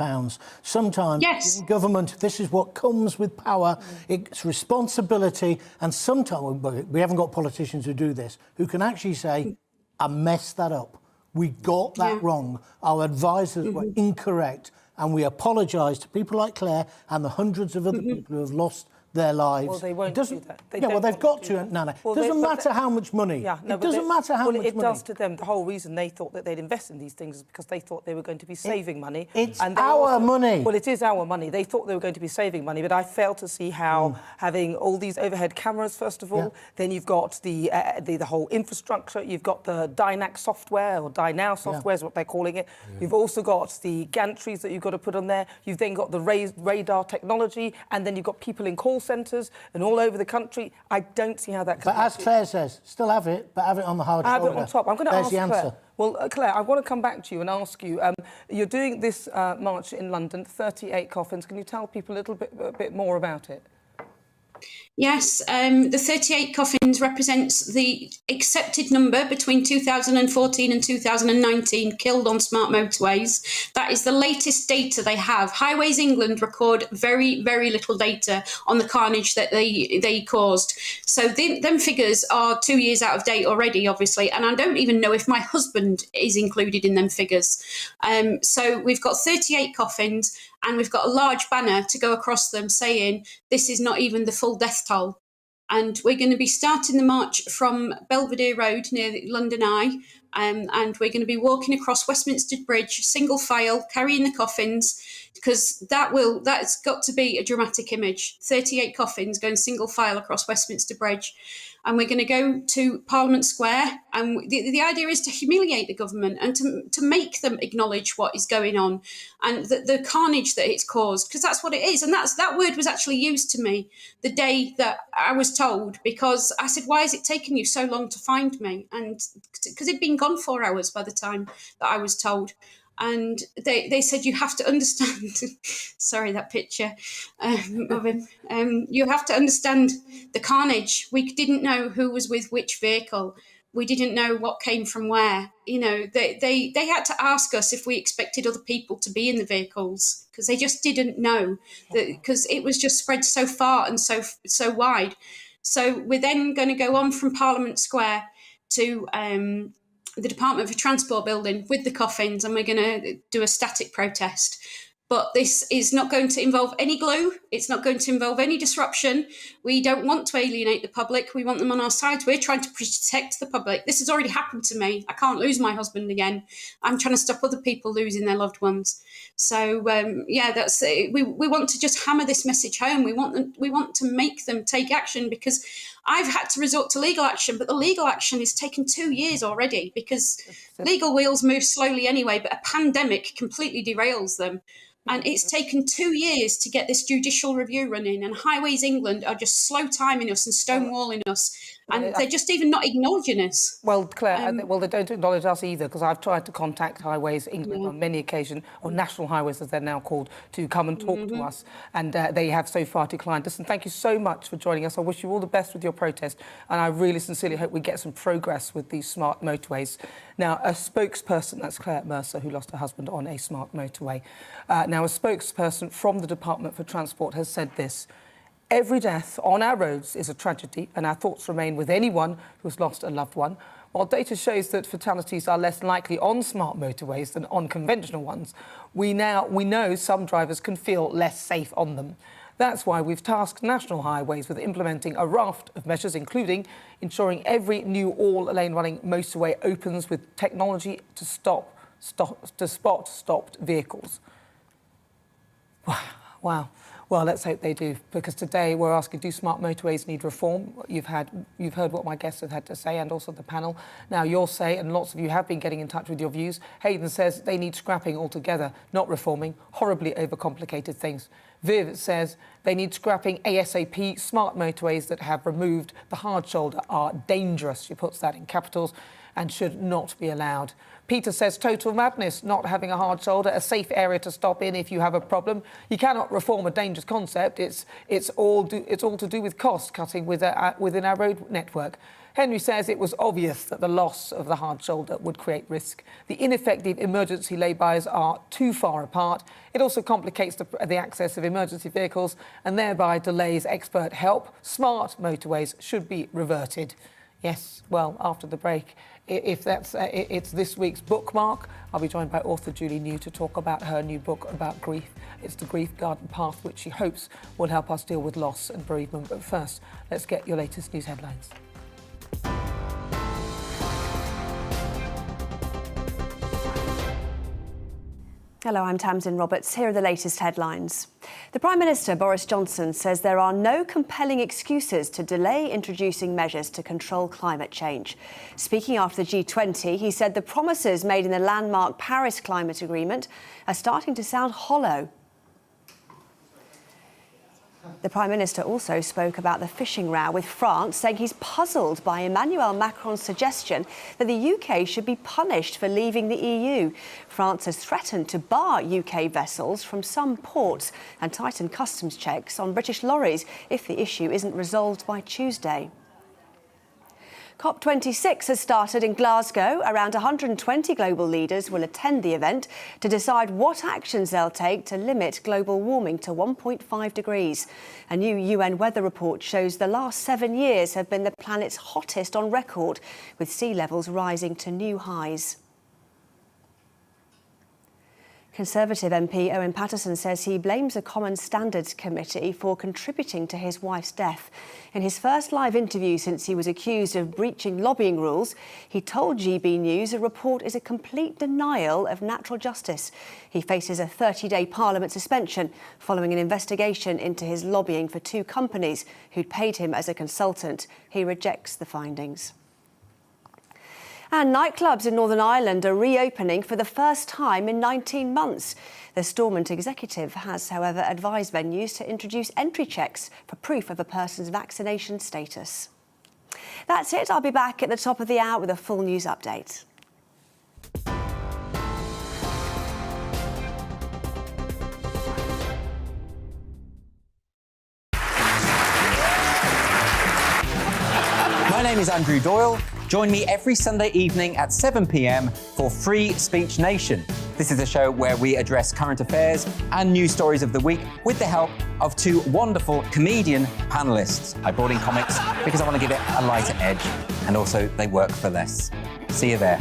Sometimes yes. in government, this is what comes with power. It's responsibility, and sometimes we haven't got politicians who do this, who can actually say, I messed that up. We got that wrong. Our advisors were incorrect, and we apologise to people like Claire and the hundreds of other people who have lost their lives. Well, they won't do that. They've got to, Nana. It doesn't matter how much money. It doesn't matter how much money. It does to them. The whole reason they thought that they'd invest in these things is because they thought they were going to be saving money. It's our money. Well, it is our money. They thought they were going to be saving money, but I fail to see how having all these overhead cameras, first of all, then you've got the whole infrastructure, you've got the Dynac software, or Dynow software is what they're calling it. You've also got the gantries that you've got to put on there. You've then got the radar technology, and then you've got people in call centres and all over the country. I don't see how that can But as Claire says, still have it, but have it on the hard shoulder. Have it on top. I'm going to ask the answer. Claire. Well, Claire, I want to come back to you and ask you, you're doing this march in London, 38 coffins. Can you tell people a bit more about it? Yes, the 38 coffins represents the accepted number between 2014 and 2019 killed on smart motorways. That is the latest data they have. Highways England record very, very little data on the carnage that they caused. So them figures are 2 years out of date already, obviously, and I don't even know if my husband is included in them figures. So we've got 38 coffins, and we've got a large banner to go across them saying this is not even the full death toll. And we're going to be starting the march from Belvedere Road near the London Eye, and we're going to be walking across Westminster Bridge, single file, carrying the coffins, because that's got to be a dramatic image. 38 coffins going single file across Westminster Bridge. And we're going to go to Parliament Square. And the idea is to humiliate the government and to make them acknowledge what is going on and the carnage that it's caused, because that's what it is. And that word was actually used to me the day that I was told, because I said, why has it taken you so long to find me? And because it'd been gone 4 hours by the time that I was told. And they said, you have to understand, sorry, that picture of him, you have to understand the carnage. We didn't know who was with which vehicle. We didn't know what came from where. You know, they had to ask us if we expected other people to be in the vehicles, because they just didn't know, because it was just spread so far and so wide. So we're then going to go on from Parliament Square to the Department for Transport building with the coffins, and we're going to do a static protest. But this is not going to involve any glue. It's not going to involve any disruption. We don't want to alienate the public. We want them on our side. We're trying to protect the public. This has already happened to me. I can't lose my husband again. I'm trying to stop other people losing their loved ones. So, that's it. We want to just hammer this message home. We want to make them take action, because I've had to resort to legal action, but the legal action is taken 2 years already, because legal wheels move slowly anyway, but a pandemic completely derails them. And it's taken 2 years to get this judicial review running, and Highways England are just slow timing us and stonewalling us, and they're just even not acknowledging us. Well, Claire, they don't acknowledge us either, because I've tried to contact Highways England on many occasions, or National Highways as they're now called, to come and talk to us, and they have so far declined us. And thank you so much for joining us. I wish you all the best with your protest, and I really sincerely hope we get some progress with these smart motorways. Now, a spokesperson, that's Claire Mercer, who lost her husband on a smart motorway. Now, a spokesperson from the Department for Transport has said this: every death on our roads is a tragedy, and our thoughts remain with anyone who has lost a loved one. While data shows that fatalities are less likely on smart motorways than on conventional ones, we know some drivers can feel less safe on them. That's why we've tasked National Highways with implementing a raft of measures, including ensuring every new all-lane running motorway opens with technology to spot stopped vehicles. Wow. Well, let's hope they do, because today we're asking, do smart motorways need reform? You've heard what my guests have had to say, and also the panel. Now, your say, and lots of you have been getting in touch with your views. Hayden says they need scrapping altogether, not reforming, horribly overcomplicated things. Viv says they need scrapping ASAP. Smart motorways that have removed the hard shoulder are dangerous, she puts that in capitals, and should not be allowed. Peter says total madness, not having a hard shoulder, a safe area to stop in if you have a problem. You cannot reform a dangerous concept. It's all to do with cost cutting within our road network. Henry says it was obvious that the loss of the hard shoulder would create risk. The ineffective emergency lay-bys are too far apart. It also complicates the access of emergency vehicles and thereby delays expert help. Smart motorways should be reverted. Yes, well, after the break, if that's it's this week's bookmark, I'll be joined by author Julie New to talk about her new book about grief. It's the Grief Garden Path, which she hopes will help us deal with loss and bereavement. But first, let's get your latest news headlines. Hello, I'm Tamsin Roberts. Here are the latest headlines. The Prime Minister, Boris Johnson, says there are no compelling excuses to delay introducing measures to control climate change. Speaking after the G20, he said the promises made in the landmark Paris Climate Agreement are starting to sound hollow. The Prime Minister also spoke about the fishing row with France, saying he's puzzled by Emmanuel Macron's suggestion that the UK should be punished for leaving the EU. France has threatened to bar UK vessels from some ports and tighten customs checks on British lorries if the issue isn't resolved by Tuesday. COP26 has started in Glasgow. Around 120 global leaders will attend the event to decide what actions they'll take to limit global warming to 1.5 degrees. A new UN weather report shows the last 7 years have been the planet's hottest on record, with sea levels rising to new highs. Conservative MP Owen Paterson says he blames the Common Standards Committee for contributing to his wife's death. In his first live interview since he was accused of breaching lobbying rules, he told GB News the report is a complete denial of natural justice. He faces a 30-day Parliament suspension following an investigation into his lobbying for 2 companies who'd paid him as a consultant. He rejects the findings. And nightclubs in Northern Ireland are reopening for the first time in 19 months. The Stormont executive has, however, advised venues to introduce entry checks for proof of a person's vaccination status. That's it. I'll be back at the top of the hour with a full news update. My name is Andrew Doyle. Join me every Sunday evening at 7 p.m. for Free Speech Nation. This is a show where we address current affairs and news stories of the week with the help of 2 wonderful comedian panellists. I brought in comics because I want to give it a lighter edge, and also they work for less. See you there.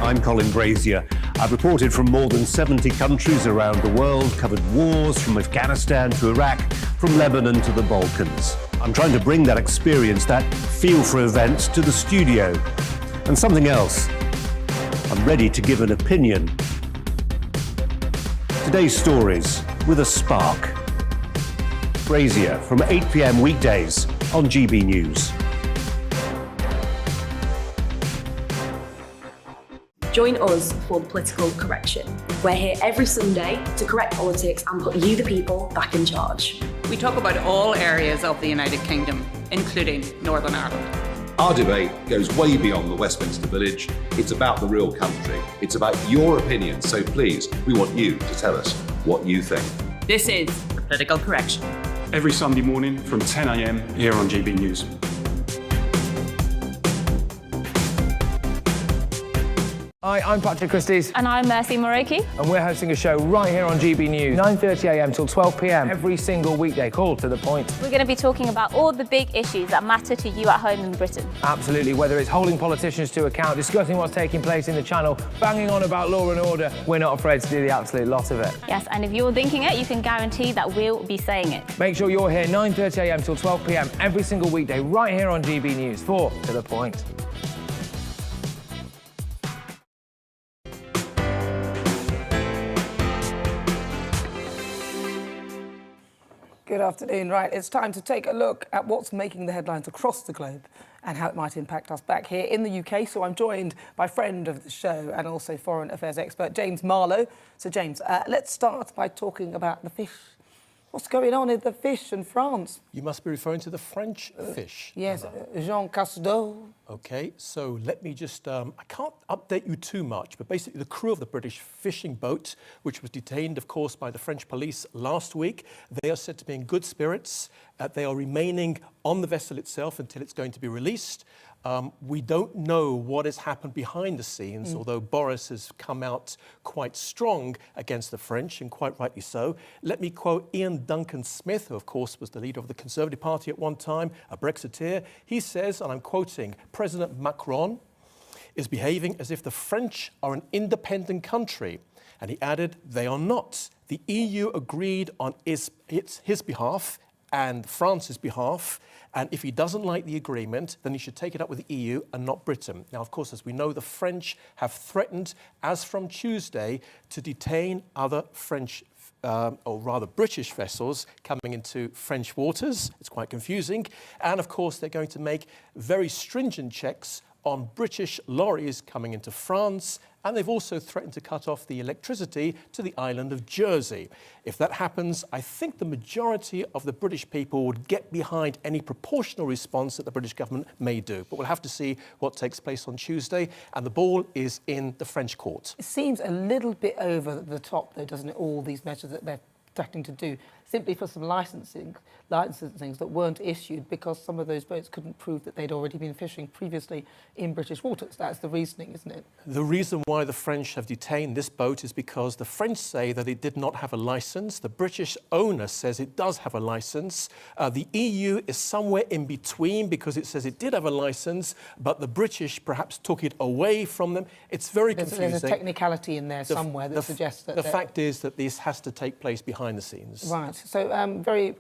I'm Colin Brazier. I've reported from more than 70 countries around the world, covered wars from Afghanistan to Iraq, from Lebanon to the Balkans. I'm trying to bring that experience, that feel for events, to the studio. And something else, I'm ready to give an opinion. Today's stories with a spark. Brazier from 8 p.m. weekdays on GB News. Join us for Political Correction. We're here every Sunday to correct politics and put you, the people, back in charge. We talk about all areas of the United Kingdom, including Northern Ireland. Our debate goes way beyond the Westminster Village. It's about the real country. It's about your opinion. So please, we want you to tell us what you think. This is Political Correction. Every Sunday morning from 10 a.m. here on GB News. Hi, I'm Patrick Christie's. And I'm Mercy Moroki. And we're hosting a show right here on GB News, 9:30 a.m. till 12 p.m. every single weekday, called To The Point. We're going to be talking about all the big issues that matter to you at home in Britain. Absolutely, whether it's holding politicians to account, discussing what's taking place in the Channel, banging on about law and order, we're not afraid to do the absolute lot of it. Yes, and if you're thinking it, you can guarantee that we'll be saying it. Make sure you're here 9:30 a.m. till 12 p.m. every single weekday, right here on GB News for To The Point. Good afternoon. Right, it's time to take a look at what's making the headlines across the globe and how it might impact us back here in the UK. So I'm joined by friend of the show and also foreign affairs expert, James Marlowe. So James, let's start by talking about the fish. What's going on in the fish in France? You must be referring to the French fish. Yes, Jean Castaldo. OK, so let me just... I can't update you too much, but basically the crew of the British fishing boat, which was detained, of course, by the French police last week, they are said to be in good spirits. They are remaining on the vessel itself until it's going to be released. We don't know what has happened behind the scenes, although Boris has come out quite strong against the French, and quite rightly so. Let me quote Ian Duncan Smith, who of course was the leader of the Conservative Party at one time, a Brexiteer. He says, and I'm quoting, President Macron is behaving as if the French are an independent country. And he added, they are not. The EU agreed on his behalf and France's behalf, and if he doesn't like the agreement, then he should take it up with the EU and not Britain. Now, of course, as we know, the French have threatened, as from Tuesday, to detain other French or rather British vessels coming into French waters. It's quite confusing. And of course, they're going to make very stringent checks on British lorries coming into France, and they've also threatened to cut off the electricity to the island of Jersey. If that happens, I think the majority of the British people would get behind any proportional response that the British government may do. But we'll have to see what takes place on Tuesday, and the ball is in the French court. It seems a little bit over the top, though, doesn't it, all these measures that they're threatening to do, simply for some licensing that weren't issued because some of those boats couldn't prove that they'd already been fishing previously in British waters. That's the reasoning, isn't it? The reason why the French have detained this boat is because the French say that it did not have a licence. The British owner says it does have a licence. The EU is somewhere in between because it says it did have a licence, but the British perhaps took it away from them. It's very confusing. There's a technicality in there somewhere that suggests that... The fact is that this has to take place behind the scenes. Right. So,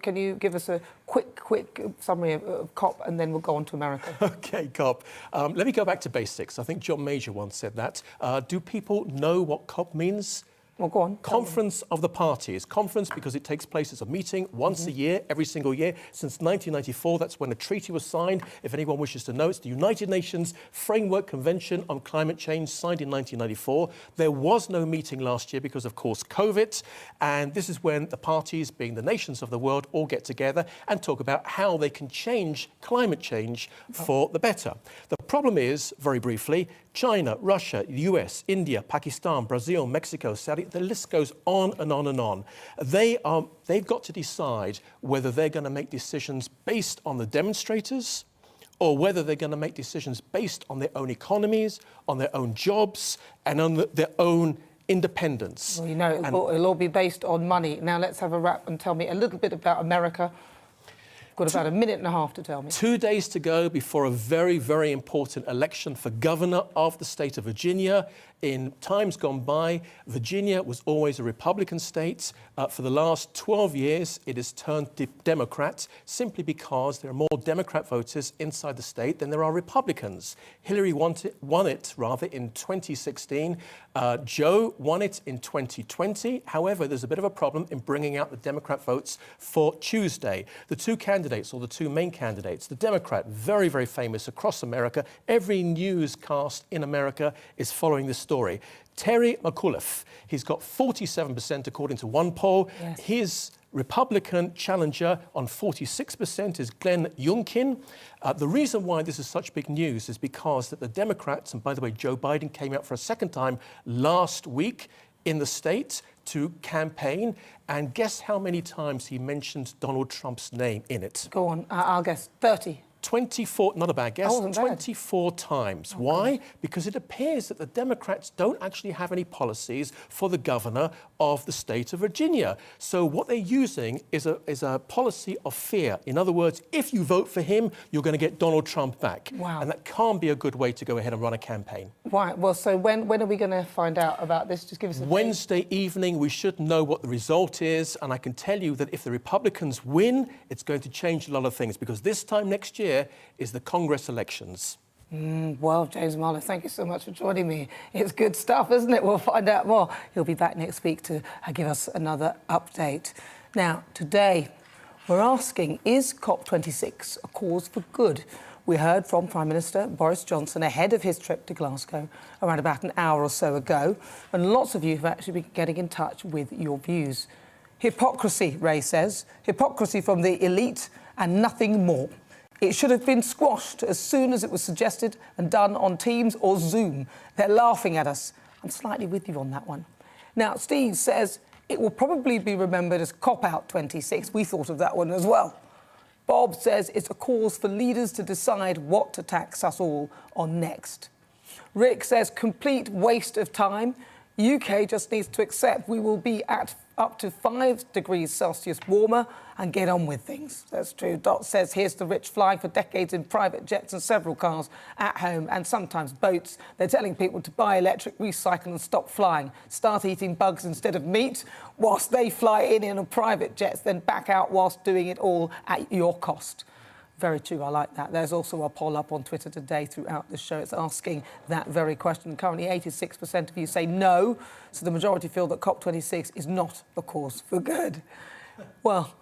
can you give us a quick summary of COP, and then we'll go on to America? OK, COP. Let me go back to basics. I think John Major once said that. Do people know what COP means? Well, go on. Conference of the Parties. Conference because it takes place as a meeting once a year, every single year. Since 1994, that's when a treaty was signed. If anyone wishes to know, it's the United Nations Framework Convention on Climate Change, signed in 1994. There was no meeting last year because, of course, COVID. And this is when the parties, being the nations of the world, all get together and talk about how they can change climate change for the better. The problem is, very briefly, China, Russia, the US, India, Pakistan, Brazil, Mexico, Saudi, the list goes on and on and on. They've got to decide whether they're going to make decisions based on the demonstrators or whether they're going to make decisions based on their own economies, on their own jobs, and on their own independence. Well, you know, it'll all be based on money. Now let's have a wrap and tell me a little bit about America. Got about a minute and a half to tell me. 2 days to go before a very, very important election for governor of the state of Virginia. In times gone by, Virginia was always a Republican state. For the last 12 years, it has turned Democrat simply because there are more Democrat voters inside the state than there are Republicans. Hillary won it in 2016. Joe won it in 2020. However, there's a bit of a problem in bringing out the Democrat votes for Tuesday. The two candidates, or the two main candidates, the Democrat, very, very famous across America. Every newscast in America is following this story. Terry McAuliffe, he's got 47% according to one poll. Yes. His Republican challenger on 46% is Glenn Youngkin. The reason why this is such big news is because that the Democrats, and by the way, Joe Biden came out for a second time last week in the state to campaign, and guess how many times he mentioned Donald Trump's name in it? Go on, I'll guess 30. 24, not a bad guess, 24 bad. times. Why? Because it appears that the Democrats don't actually have any policies for the governor of the state of Virginia. So what they're using is a policy of fear. In other words, if you vote for him, you're going to get Donald Trump back. Wow. And that can't be a good way to go ahead and run a campaign. Right, well, so when are we going to find out about this? Just give us a Wednesday evening, we should know what the result is. And I can tell you that if the Republicans win, it's going to change a lot of things, because this time next year is the Congress elections. Well, James Marlowe, thank you so much for joining me. It's good stuff, isn't it? We'll find out more. He'll be back next week to give us another update. Now, today, We're asking, is COP26 a cause for good? We heard from Prime Minister Boris Johnson ahead of his trip to Glasgow around about an hour or so ago, and lots of you have actually been getting in touch with your views. Hypocrisy, Ray says. Hypocrisy from the elite and nothing more. It should have been squashed as soon as it was suggested and done on Teams or Zoom. They're laughing at us. I'm slightly with you on that one. Now, Steve says it will probably be remembered as Cop-Out 26. We thought of that one as well. Bob says it's a cause for leaders to decide what to tax us all on next. Rick says complete waste of time. UK just needs to accept we will be at up to 5 degrees Celsius warmer and get on with things. That's true. Dot says here's the rich flying for decades in private jets and several cars at home and sometimes boats. They're telling people to buy electric, recycle and stop flying. Start eating bugs instead of meat whilst they fly in on private jets, then back out whilst doing it all at your cost. Very true, I like that. There's also a poll up on Twitter today throughout the show. It's asking that very question. Currently, 86% of you say no, so the majority feel that COP26 is not a cause for good. Well,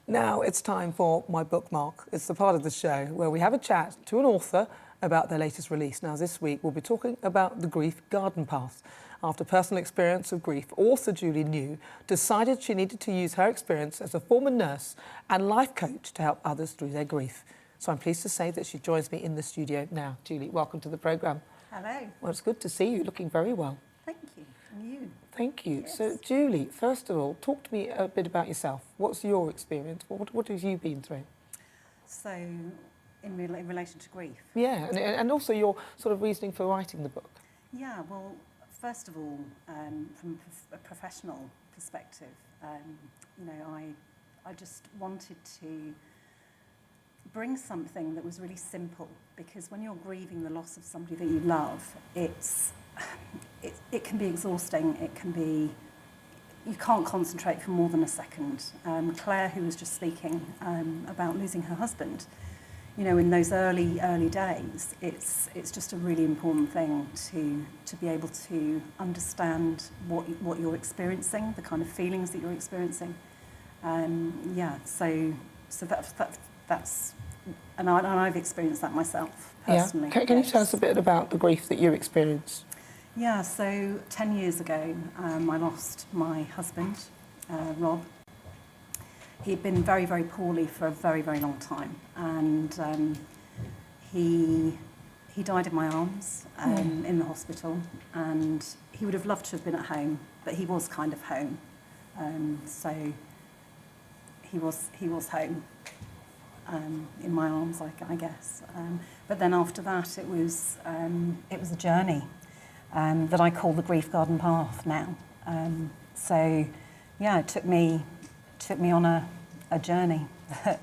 now it's time for my bookmark. It's the part of the show where we have a chat to an author about their latest release. Now, this week, we'll be talking about The Grief Garden Path. After personal experience of grief, author Julie New decided she needed to use her experience as a former nurse and life coach to help others through their grief. So I'm pleased to say that she joins me in the studio now. Julie, welcome to the programme. Hello. Well, it's good to see you, looking very well. Thank you. And you? Thank you. Yes. So, Julie, first of all, talk to me a bit about yourself. What's your experience? What have you been through? So, in relation to grief? Yeah, and also your sort of reasoning for writing the book. Yeah, well, first of all, from a professional perspective, you know, I just wanted to bring something that was really simple, because when you're grieving the loss of somebody that you love, it can be exhausting. It can be, you can't concentrate for more than a second. Claire, who was just speaking about losing her husband, you know, in those early days, it's just a really important thing to be able to understand what you're experiencing, the kind of feelings that you're experiencing. Yeah, so that's and I've experienced that myself personally. Yeah. Can you tell us a bit about the grief that you experienced? Yeah, so 10 years ago, I lost my husband, Rob. He'd been very, very poorly for a very, very long time, and he died in my arms in the hospital, and he would have loved to have been at home, but he was kind of home, so he was home in my arms, I guess. But then after that, it was a journey that I call the Grief Garden Path now. So yeah, it took me on a journey that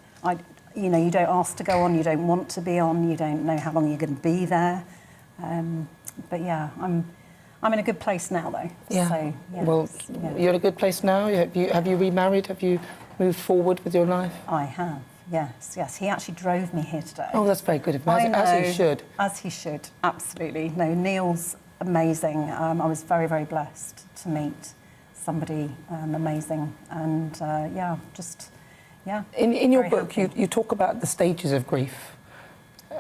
you know, you don't ask to go on, you don't want to be on, you don't know how long you're going to be there. But yeah, I'm in a good place now, though. Yeah. So, yeah, well, yeah. You're in a good place now. Have you remarried? Have you moved forward with your life? I have. Yes. He actually drove me here today. Oh, that's very good of him. As he should. As he should. Absolutely. No, Neil's amazing. I was very, very blessed to meet somebody amazing, and In your book, you talk about the stages of grief.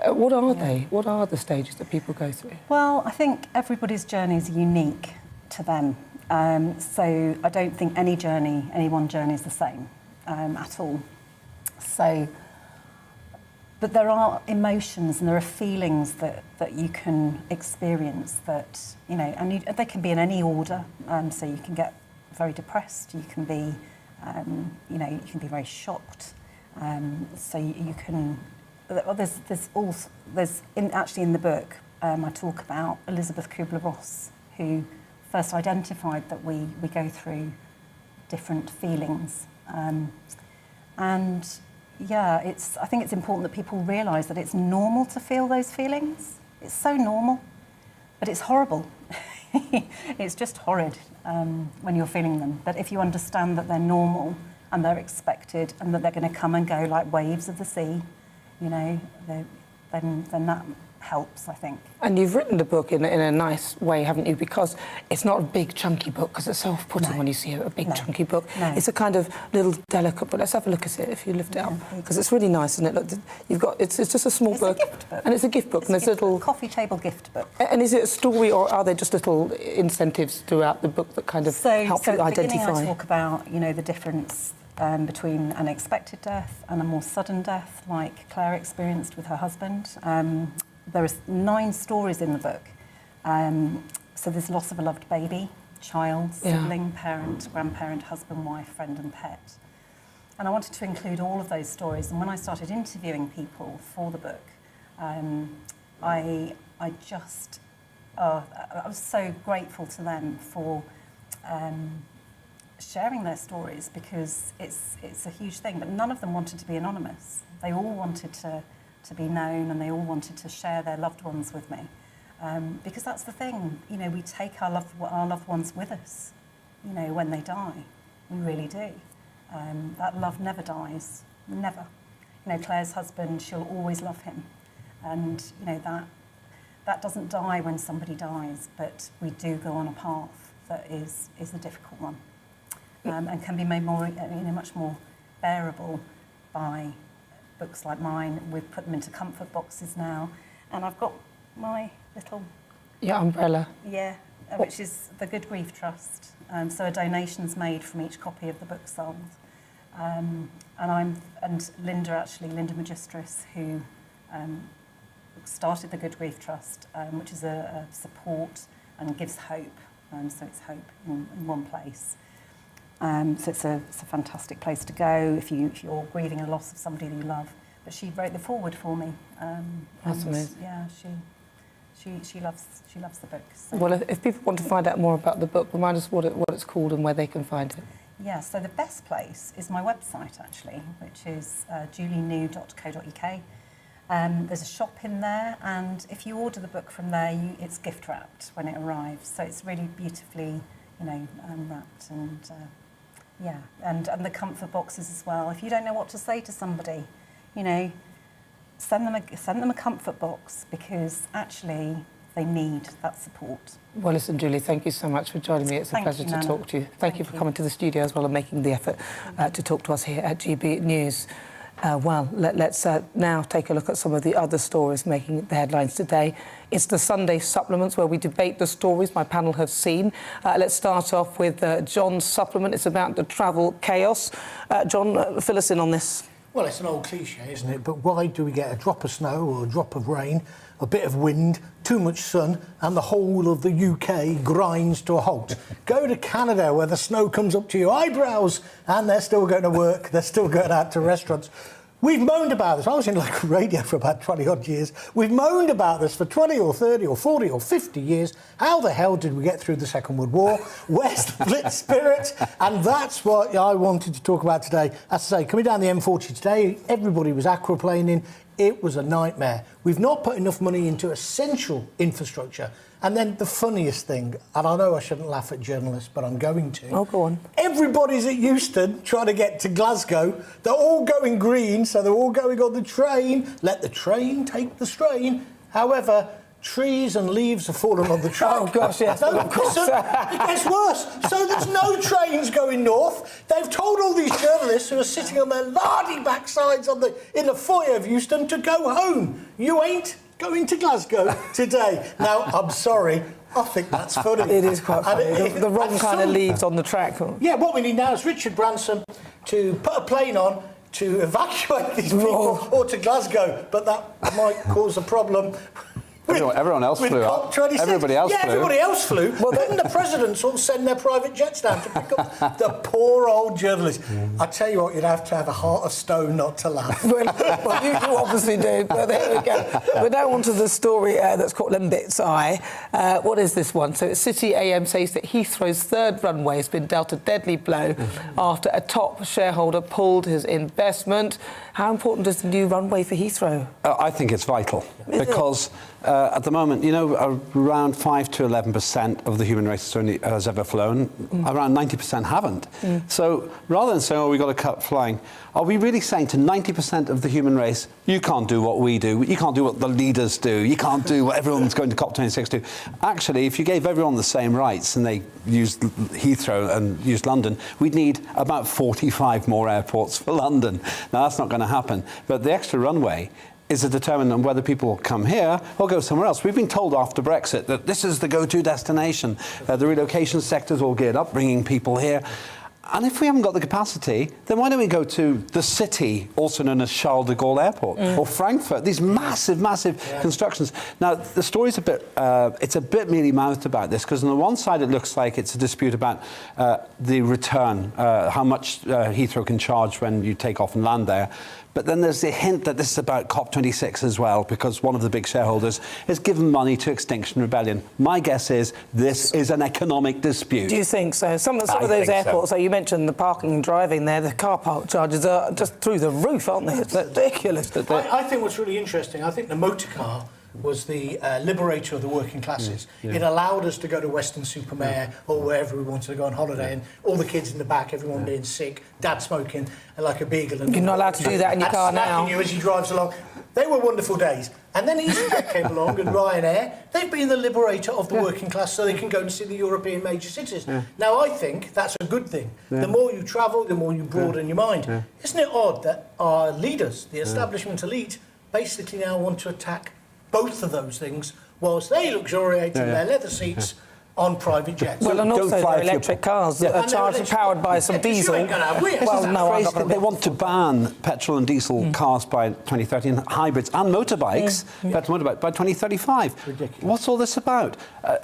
What are they? What are the stages that people go through? Well, I think everybody's journey is unique to them. So I don't think any one journey is the same at all. So, but there are emotions and there are feelings that you can experience that, you know, and they can be in any order. So you can get very depressed, you can be, you know, you can be very shocked. So you can, actually in the book, I talk about Elizabeth Kubler-Ross, who first identified that we go through different feelings. And yeah, I think it's important that people realise that it's normal to feel those feelings. It's so normal, but it's horrible. It's just horrid when you're feeling them. But if you understand that they're normal and they're expected and that they're going to come and go like waves of the sea, you know, then that helps, I think. And you've written the book in a nice way, haven't you? Because it's not a big, chunky book, because it's so off-putting when you see a big, chunky book. It's a kind of little, delicate book. Let's have a look at it, if you lift it up. Because it's really nice, isn't it? Look, you've got, it's just a small book. It's a gift book. And it's a gift book. It's and there's little... coffee table gift book. And is it a story, or are there just little incentives throughout the book that kind of help you at the beginning identify? I talk about, the difference between an expected death and a more sudden death, like Claire experienced with her husband. There are 9 stories in the book. So there's loss of a loved baby, child, sibling, parent, grandparent, husband, wife, friend and pet. And I wanted to include all of those stories. And when I started interviewing people for the book, I was so grateful to them for sharing their stories, because it's a huge thing. But none of them wanted to be anonymous. They all wanted to be known, and they all wanted to share their loved ones with me. Because that's the thing, we take our loved ones with us, when they die. We really do. That love never dies, never. Claire's husband, she'll always love him. And, that doesn't die when somebody dies, but we do go on a path that is a difficult one. And can be made more, much more bearable by books like mine. We've put them into comfort boxes now, and I've got my little... Your umbrella. Yeah, which is the Good Grief Trust. So a donation's made from each copy of the book sold. And Linda Magistris, who started the Good Grief Trust, which is a support and gives hope. So it's hope in one place. So it's a fantastic place to go if you're grieving a loss of somebody that you love. But she wrote the foreword for me. That's amazing. Yeah, she loves the book. So. Well, if people want to find out more about the book, remind us what it's called and where they can find it. Yeah, so the best place is my website, actually, which is julienew.co.uk. There's a shop in there, and if you order the book from there, it's gift wrapped when it arrives. So it's really beautifully, wrapped, and yeah, and the comfort boxes as well. If you don't know what to say to somebody, send them a comfort box, because actually they need that support. Well, listen, Julie, thank you so much for joining me. It's a pleasure to talk to you. Thank you for coming to the studio as well and making the effort to talk to us here at GB News. Well, let's now take a look at some of the other stories making the headlines today. It's the Sunday supplements where we debate the stories my panel have seen. Let's start off with John's supplement. It's about the travel chaos. John, fill us in on this. Well, it's an old cliche, isn't it? But why do we get a drop of snow or a drop of rain, a bit of wind, too much sun, and the whole of the UK grinds to a halt? Go to Canada, where the snow comes up to your eyebrows, and they're still going to work, they're still going out to restaurants. We've moaned about this. I was in local radio for about 20-odd years. We've moaned about this for 20 or 30 or 40 or 50 years. How the hell did we get through the Second World War? Where's the Blitz spirit? And that's what I wanted to talk about today. As I say, coming down the M40 today, everybody was aquaplaning. It was a nightmare. We've not put enough money into essential infrastructure. And then the funniest thing, and I know I shouldn't laugh at journalists, but I'm going to. Oh, go on. Everybody's at Euston trying to get to Glasgow. They're all going green, so they're all going on the train. Let the train take the strain. However, trees and leaves have fallen on the track. Oh, gosh, yes. No, it gets worse. So there's no trains going north. They've told all these journalists who are sitting on their lardy backsides in the foyer of Euston to go home. You ain't going to Glasgow today. Now, I'm sorry, I think that's funny. It is quite funny. The wrong kind of leaves on the track. Yeah, what we need now is Richard Branson to put a plane on to evacuate these people or to Glasgow, but that might cause a problem. Everyone else flew up. Everybody else flew. Everybody else flew. Well, then the presidents all send their private jets down to pick up the poor old journalists. I tell you what, you'd have to have a heart of stone not to laugh. Well, you obviously do. But there we go. We're now on to the story that's called Lembit's Eye. What is this one? So City AM says that Heathrow's third runway has been dealt a deadly blow after a top shareholder pulled his investment. How important is the new runway for Heathrow? I think it's vital because At the moment, around 5 to 11% of the human race has ever flown. Around 90% haven't. So rather than saying, we've got to cut flying, are we really saying to 90% of the human race, you can't do what we do, you can't do what the leaders do, you can't do what everyone's going to COP26 do? Actually, if you gave everyone the same rights and they used Heathrow and used London, we'd need about 45 more airports for London. Now, that's not going to happen. But the extra runway is a determinant on whether people come here or go somewhere else. We've been told after Brexit that this is the go-to destination. The relocation sector's all geared up, bringing people here. And if we haven't got the capacity, then why don't we go to the city, also known as Charles de Gaulle Airport, or Frankfurt, these massive, massive constructions. Now, the story's it's a bit mealy-mouthed about this, because on the one side it looks like it's a dispute about the return, how much Heathrow can charge when you take off and land there. But then there's a hint that this is about COP26 as well, because one of the big shareholders has given money to Extinction Rebellion. My guess is this is an economic dispute. Do you think so? Some of those airports, so you mentioned the parking and driving there, the car park charges are just through the roof, aren't they? It's ridiculous. I think what's really interesting, I think the motor car was the liberator of the working classes. It allowed us to go to Weston-super-Mare or wherever we wanted to go on holiday, and all the kids in the back, everyone being sick, dad smoking like a beagle. And you're not allowed to do that in your car now. You as he drives along. They were wonderful days. And then EasyJet came along and Ryanair. They've been the liberator of the working class so they can go and see the European major cities. Now, I think that's a good thing. The more you travel, the more you broaden your mind. Isn't it odd that our leaders, the establishment elite, basically now want to attack both of those things whilst they luxuriate in their leather seats on private jets? Well, and also their electric cars that are charged and powered by some diesel. Well, no, they want to ban petrol and diesel cars by 2030 and hybrids and motorbikes, petrol motorbike, by 2035. Ridiculous. What's all this about?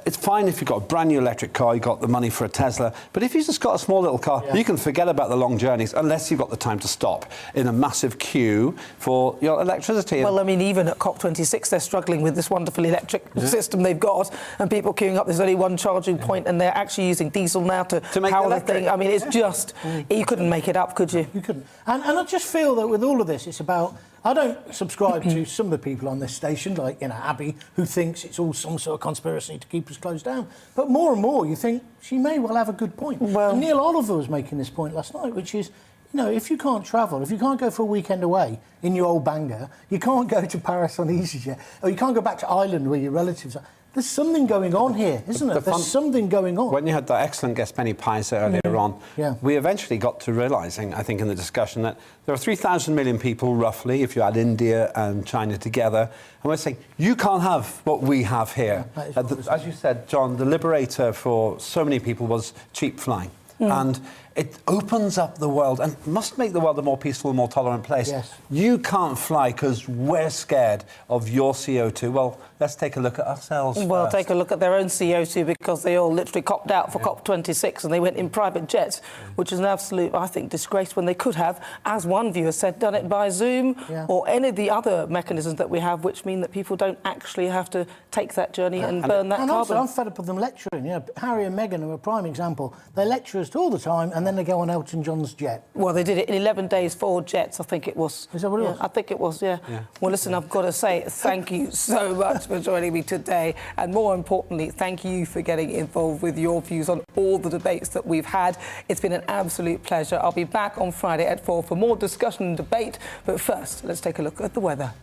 It's fine if you've got a brand new electric car, you've got the money for a Tesla, but if you've just got a small little car, you can forget about the long journeys unless you've got the time to stop in a massive queue for your electricity. Well, I mean, even at COP26, they're struggling with this wonderful electric system they've got, and people queuing up. There's only one charging point, and they're actually using diesel now to power the thing. I mean, it's just, you couldn't make it up, could you? You couldn't. And I just feel that with all of this, it's about, I don't subscribe to some of the people on this station, like, Abby, who thinks it's all some sort of conspiracy to keep us closed down. But more and more, you think she may well have a good point. Well, and Neil Oliver was making this point last night, which is, if you can't travel, if you can't go for a weekend away in your old banger, you can't go to Paris on EasyJet, or you can't go back to Ireland where your relatives are. There's something going on here, isn't it? There's something going on. When you had that excellent guest, Penny Pizer, earlier on, we eventually got to realising, I think, in the discussion, that there are 3,000 million people, roughly, if you add India and China together, and we're saying, you can't have what we have here. As you said, John, the liberator for so many people was cheap flying. And it opens up the world and must make the world a more peaceful, more tolerant place. Yes. You can't fly because we're scared of your CO2. Well, let's take a look at ourselves first. Take a look at their own CO2, because they all literally copped out for COP26 and they went in private jets, which is an absolute, I think, disgrace, when they could have, as one viewer said, done it by Zoom or any of the other mechanisms that we have, which mean that people don't actually have to take that journey and burn that carbon. Also, I'm fed up with them lecturing. Harry and Meghan are a prime example. They lecture us all the time, and then they go on Elton John's jet. Well, they did it in 11 days, 4 jets, I think it was. Is that what it was? I think it was, yeah. Well, listen, I've got to say thank you so much for joining me today, and more importantly, thank you for getting involved with your views on all the debates that we've had. It's been an absolute pleasure. I'll be back on Friday at 4 for more discussion and debate, but first, let's take a look at the weather.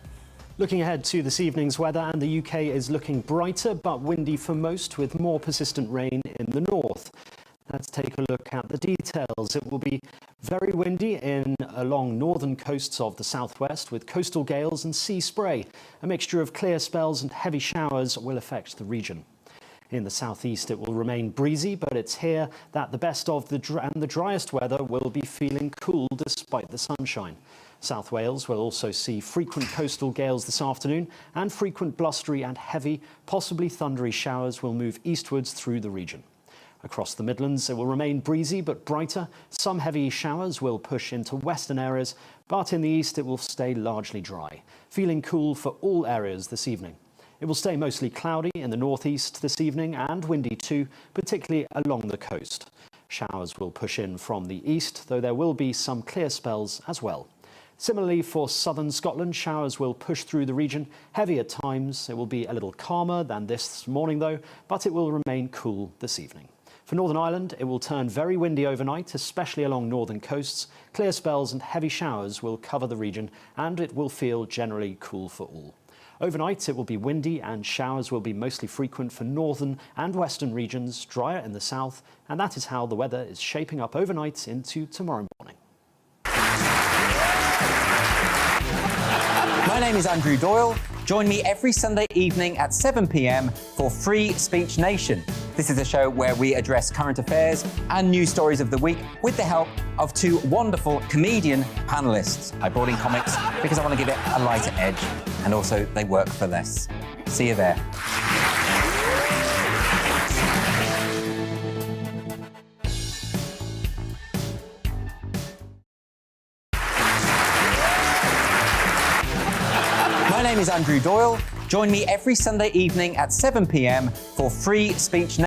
Looking ahead to this evening's weather, and the UK is looking brighter but windy for most, with more persistent rain in the north. Let's take a look at the details. It will be very windy along northern coasts of the southwest, with coastal gales and sea spray. A mixture of clear spells and heavy showers will affect the region. In the southeast, it will remain breezy, but it's here that the best of the driest weather will be feeling cool despite the sunshine. South Wales will also see frequent coastal gales this afternoon, and frequent blustery and heavy, possibly thundery showers will move eastwards through the region. Across the Midlands, it will remain breezy but brighter. Some heavy showers will push into western areas, but in the east it will stay largely dry. Feeling cool for all areas this evening. It will stay mostly cloudy in the northeast this evening, and windy too, particularly along the coast. Showers will push in from the east, though there will be some clear spells as well. Similarly, for southern Scotland, showers will push through the region, heavy at times. It will be a little calmer than this morning, though, but it will remain cool this evening. For Northern Ireland, it will turn very windy overnight, especially along northern coasts. Clear spells and heavy showers will cover the region, and it will feel generally cool for all. Overnight, it will be windy and showers will be mostly frequent for northern and western regions, drier in the south, and that is how the weather is shaping up overnight into tomorrow morning. My name is Andrew Doyle. Join me every Sunday evening at 7 p.m. for Free Speech Nation. This is a show where we address current affairs and news stories of the week with the help of two wonderful comedian panellists. I brought in comics because I want to give it a lighter edge, and also they work for less. See you there. My name is Andrew Doyle. Join me every Sunday evening at 7 p.m. for Free Speech Nation.